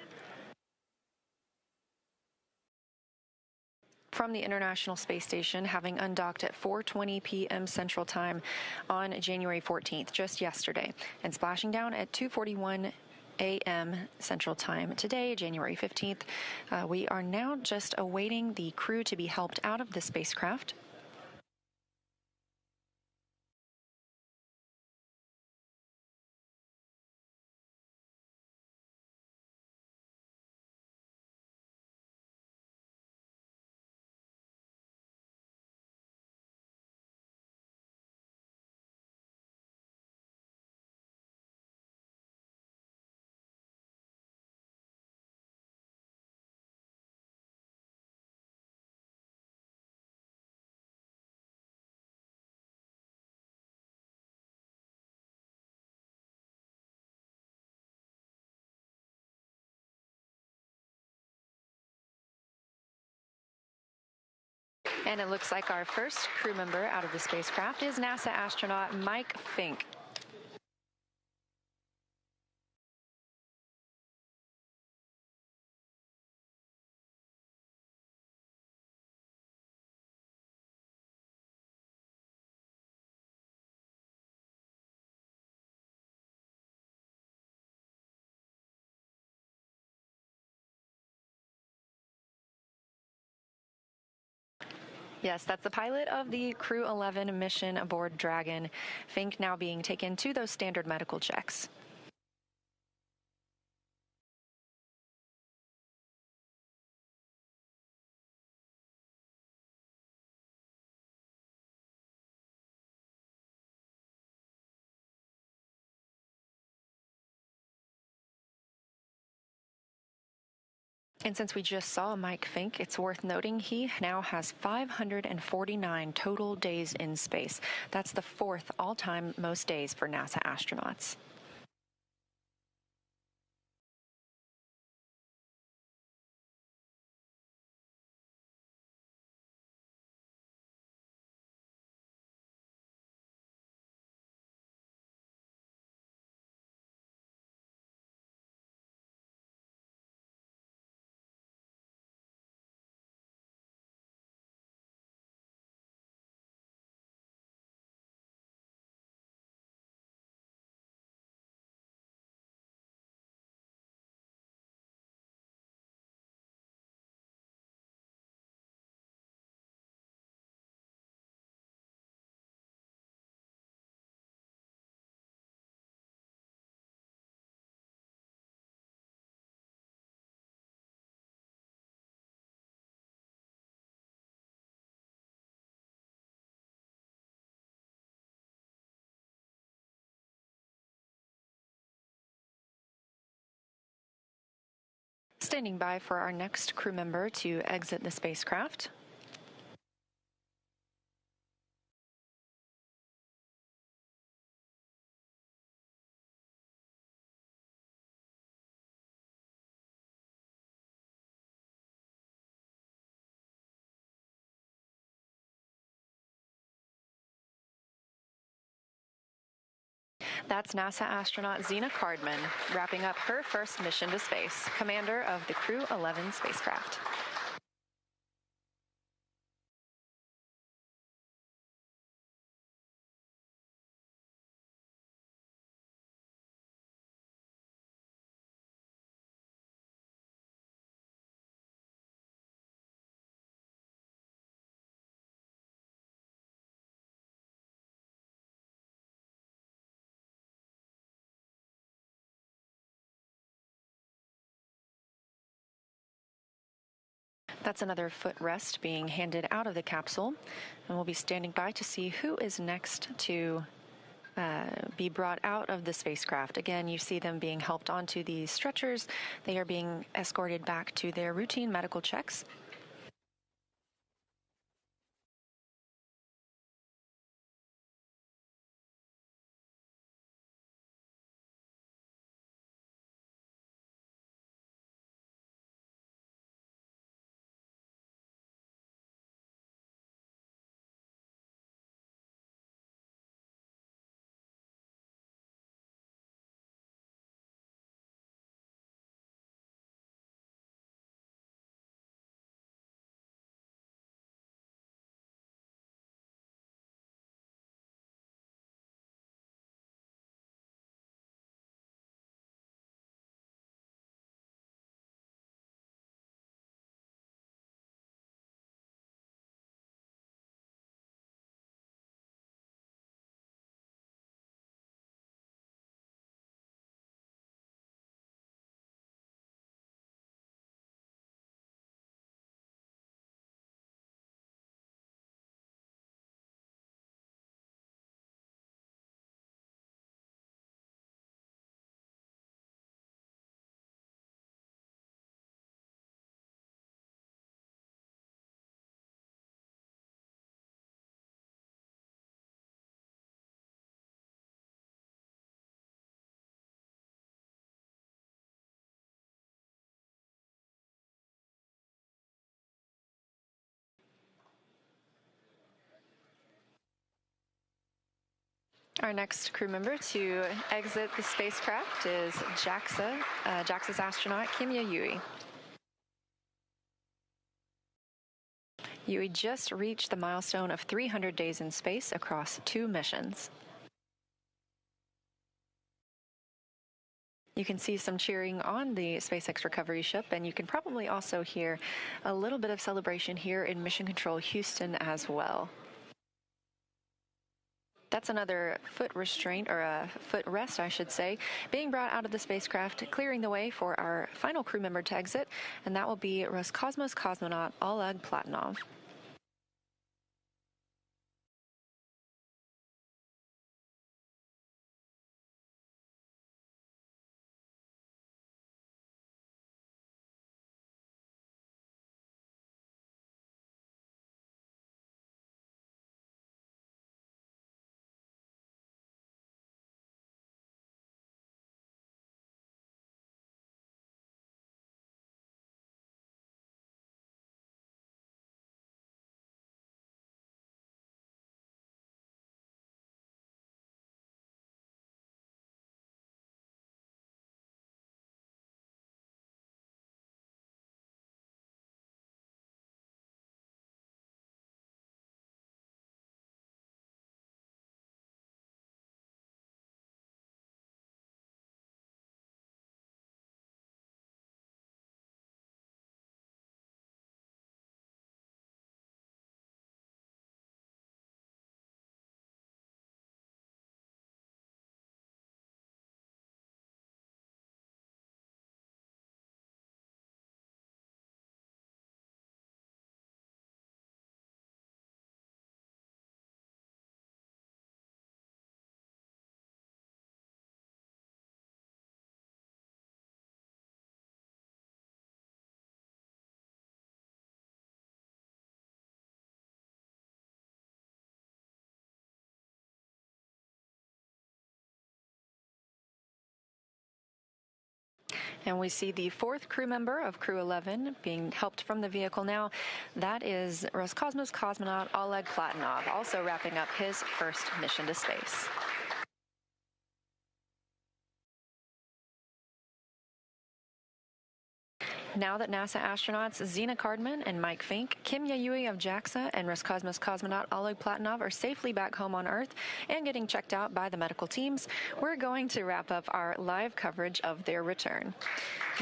[SPEAKER 1] from the International Space Station, having undocked at 4:20 p.m. Central Time on January 14th, just yesterday, and splashing down at 2:41 a.m. Central Time today, January 15th. We are now just awaiting the crew to be helped out of the spacecraft. And it looks like our first crew member out of the spacecraft is NASA astronaut Mike Fincke. Yes, that's the pilot of the Crew 11 mission aboard Dragon. Fincke now being taken to those standard medical checks. And since we just saw Mike Fincke, it's worth noting he now has 549 total days in space. That's the fourth all-time most days for NASA astronauts. Standing by for our next crew member to exit the spacecraft. That's NASA astronaut Zena Cardman, wrapping up her first mission to space, commander of the Crew 11 spacecraft. That's another footrest being handed out of the capsule, and we'll be standing by to see who is next to be brought out of the spacecraft. Again, you see them being helped onto these stretchers. They are being escorted back to their routine medical checks. Our next crew member to exit the spacecraft is JAXA's astronaut Kimiya Yui. Yui just reached the milestone of 300 days in space across 2 missions. You can see some cheering on the SpaceX recovery ship, and you can probably also hear a little bit of celebration here in Mission Control Houston as well. That's another foot restraint, or a foot rest, I should say, being brought out of the spacecraft, clearing the way for our final crew member to exit, and that will be Roscosmos cosmonaut Oleg Platonov. And we see the 4th crew member of Crew-11 being helped from the vehicle now. That is Roscosmos cosmonaut Oleg Platonov, also wrapping up his first mission to space. Now that NASA astronauts Zena Cardman and Mike Fincke, Kimiya Yui of JAXA, and Roscosmos cosmonaut Oleg Platonov are safely back home on Earth and getting checked out by the medical teams, we're going to wrap up our live coverage of their return.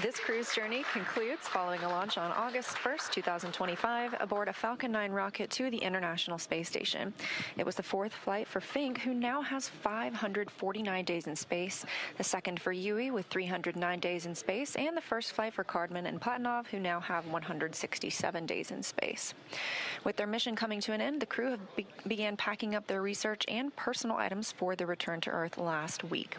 [SPEAKER 1] This crew's journey concludes following a launch on August 1st, 2025, aboard a Falcon 9 rocket to the International Space Station. It was the 4th flight for Fincke, who now has 549 days in space, the 2nd for Yui with 309 days in space, and the 1st flight for Cardman and Platonov, who now have 167 days in space. With their mission coming to an end, the crew have began packing up their research and personal items for the return to Earth last week.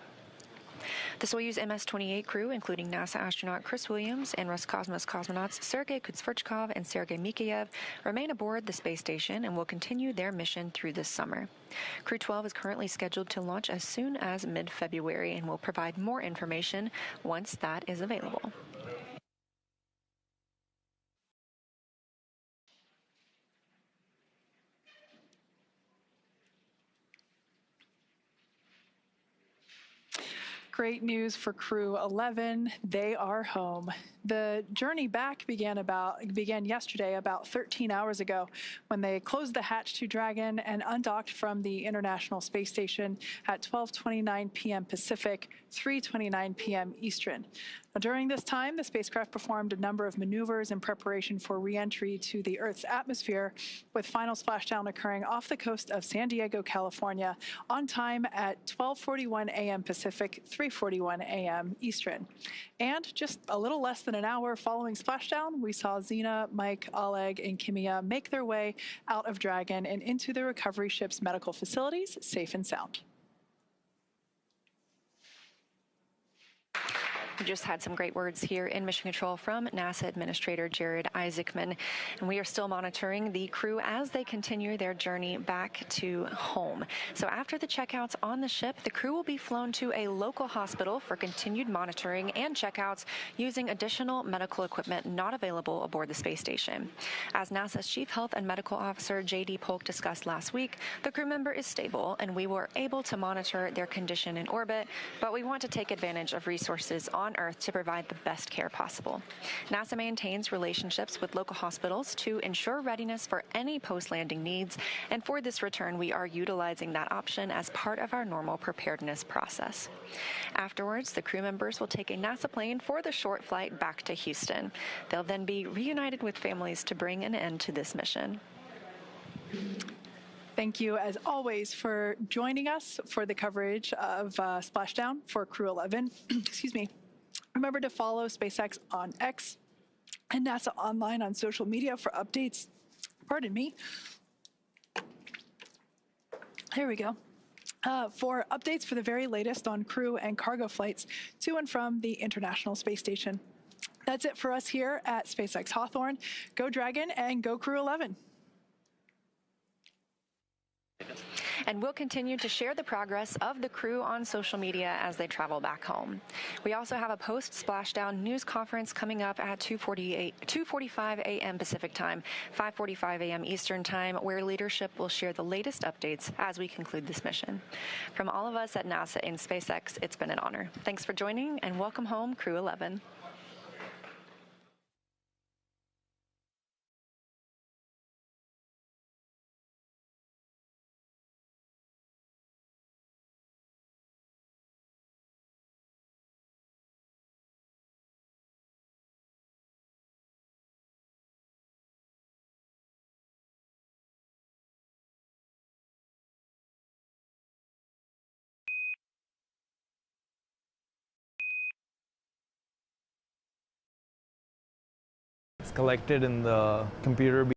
[SPEAKER 1] The Soyuz MS-28 crew, including NASA astronaut Chris Williams and Roscosmos cosmonauts Sergei Kutsverchkov and Sergei Mikheyev, remain aboard the space station and will continue their mission through this summer. Crew 12 is currently scheduled to launch as soon as mid-February and will provide more information once that is available.
[SPEAKER 2] Great news for Crew 11. They are home. The journey back began yesterday, about 13 hours ago, when they closed the hatch to Dragon and undocked from the International Space Station at 12:29 p.m. Pacific, 3:29 p.m. Eastern. Now, during this time, the spacecraft performed a number of maneuvers in preparation for re-entry to the Earth's atmosphere, with final splashdown occurring off the coast of San Diego, California, on time at 12:41 a.m. Pacific, 3:41 a.m. Eastern. And just a little less than an hour following splashdown, we saw Zena, Mike, Oleg, and Kimiya make their way out of Dragon and into the recovery ship's medical facilities, safe and sound.
[SPEAKER 1] Just had some great words here in Mission Control from NASA Administrator Jared Isaacman. And we are still monitoring the crew as they continue their journey back to home. So after the checkouts on the ship, the crew will be flown to a local hospital for continued monitoring and checkouts using additional medical equipment not available aboard the space station. As NASA's Chief Health and Medical Officer J.D. Polk discussed last week, the crew member is stable and we were able to monitor their condition in orbit, but we want to take advantage of resources on Earth to provide the best care possible. NASA maintains relationships with local hospitals to ensure readiness for any post-landing needs, and for this return, we are utilizing that option as part of our normal preparedness process. Afterwards, the crew members will take a NASA plane for the short flight back to Houston. They'll then be reunited with families to bring an end to this mission.
[SPEAKER 2] Thank you, as always, for joining us for the coverage of Splashdown for Crew-11. Excuse me. Remember to follow SpaceX on X and NASA Online on social media for updates. Pardon me. Here we go. For updates for the very latest on crew and cargo flights to and from the International Space Station. That's it for us here at SpaceX Hawthorne. Go Dragon and go Crew-11.
[SPEAKER 1] And we'll continue to share the progress of the crew on social media as they travel back home. We also have a post-Splashdown news conference coming up at 2:45 a.m. Pacific Time, 5:45 a.m. Eastern Time, where leadership will share the latest updates as we conclude this mission. From all of us at NASA and SpaceX, it's been an honor. Thanks for joining, and welcome home, Crew-11.
[SPEAKER 6] It's collected in the computer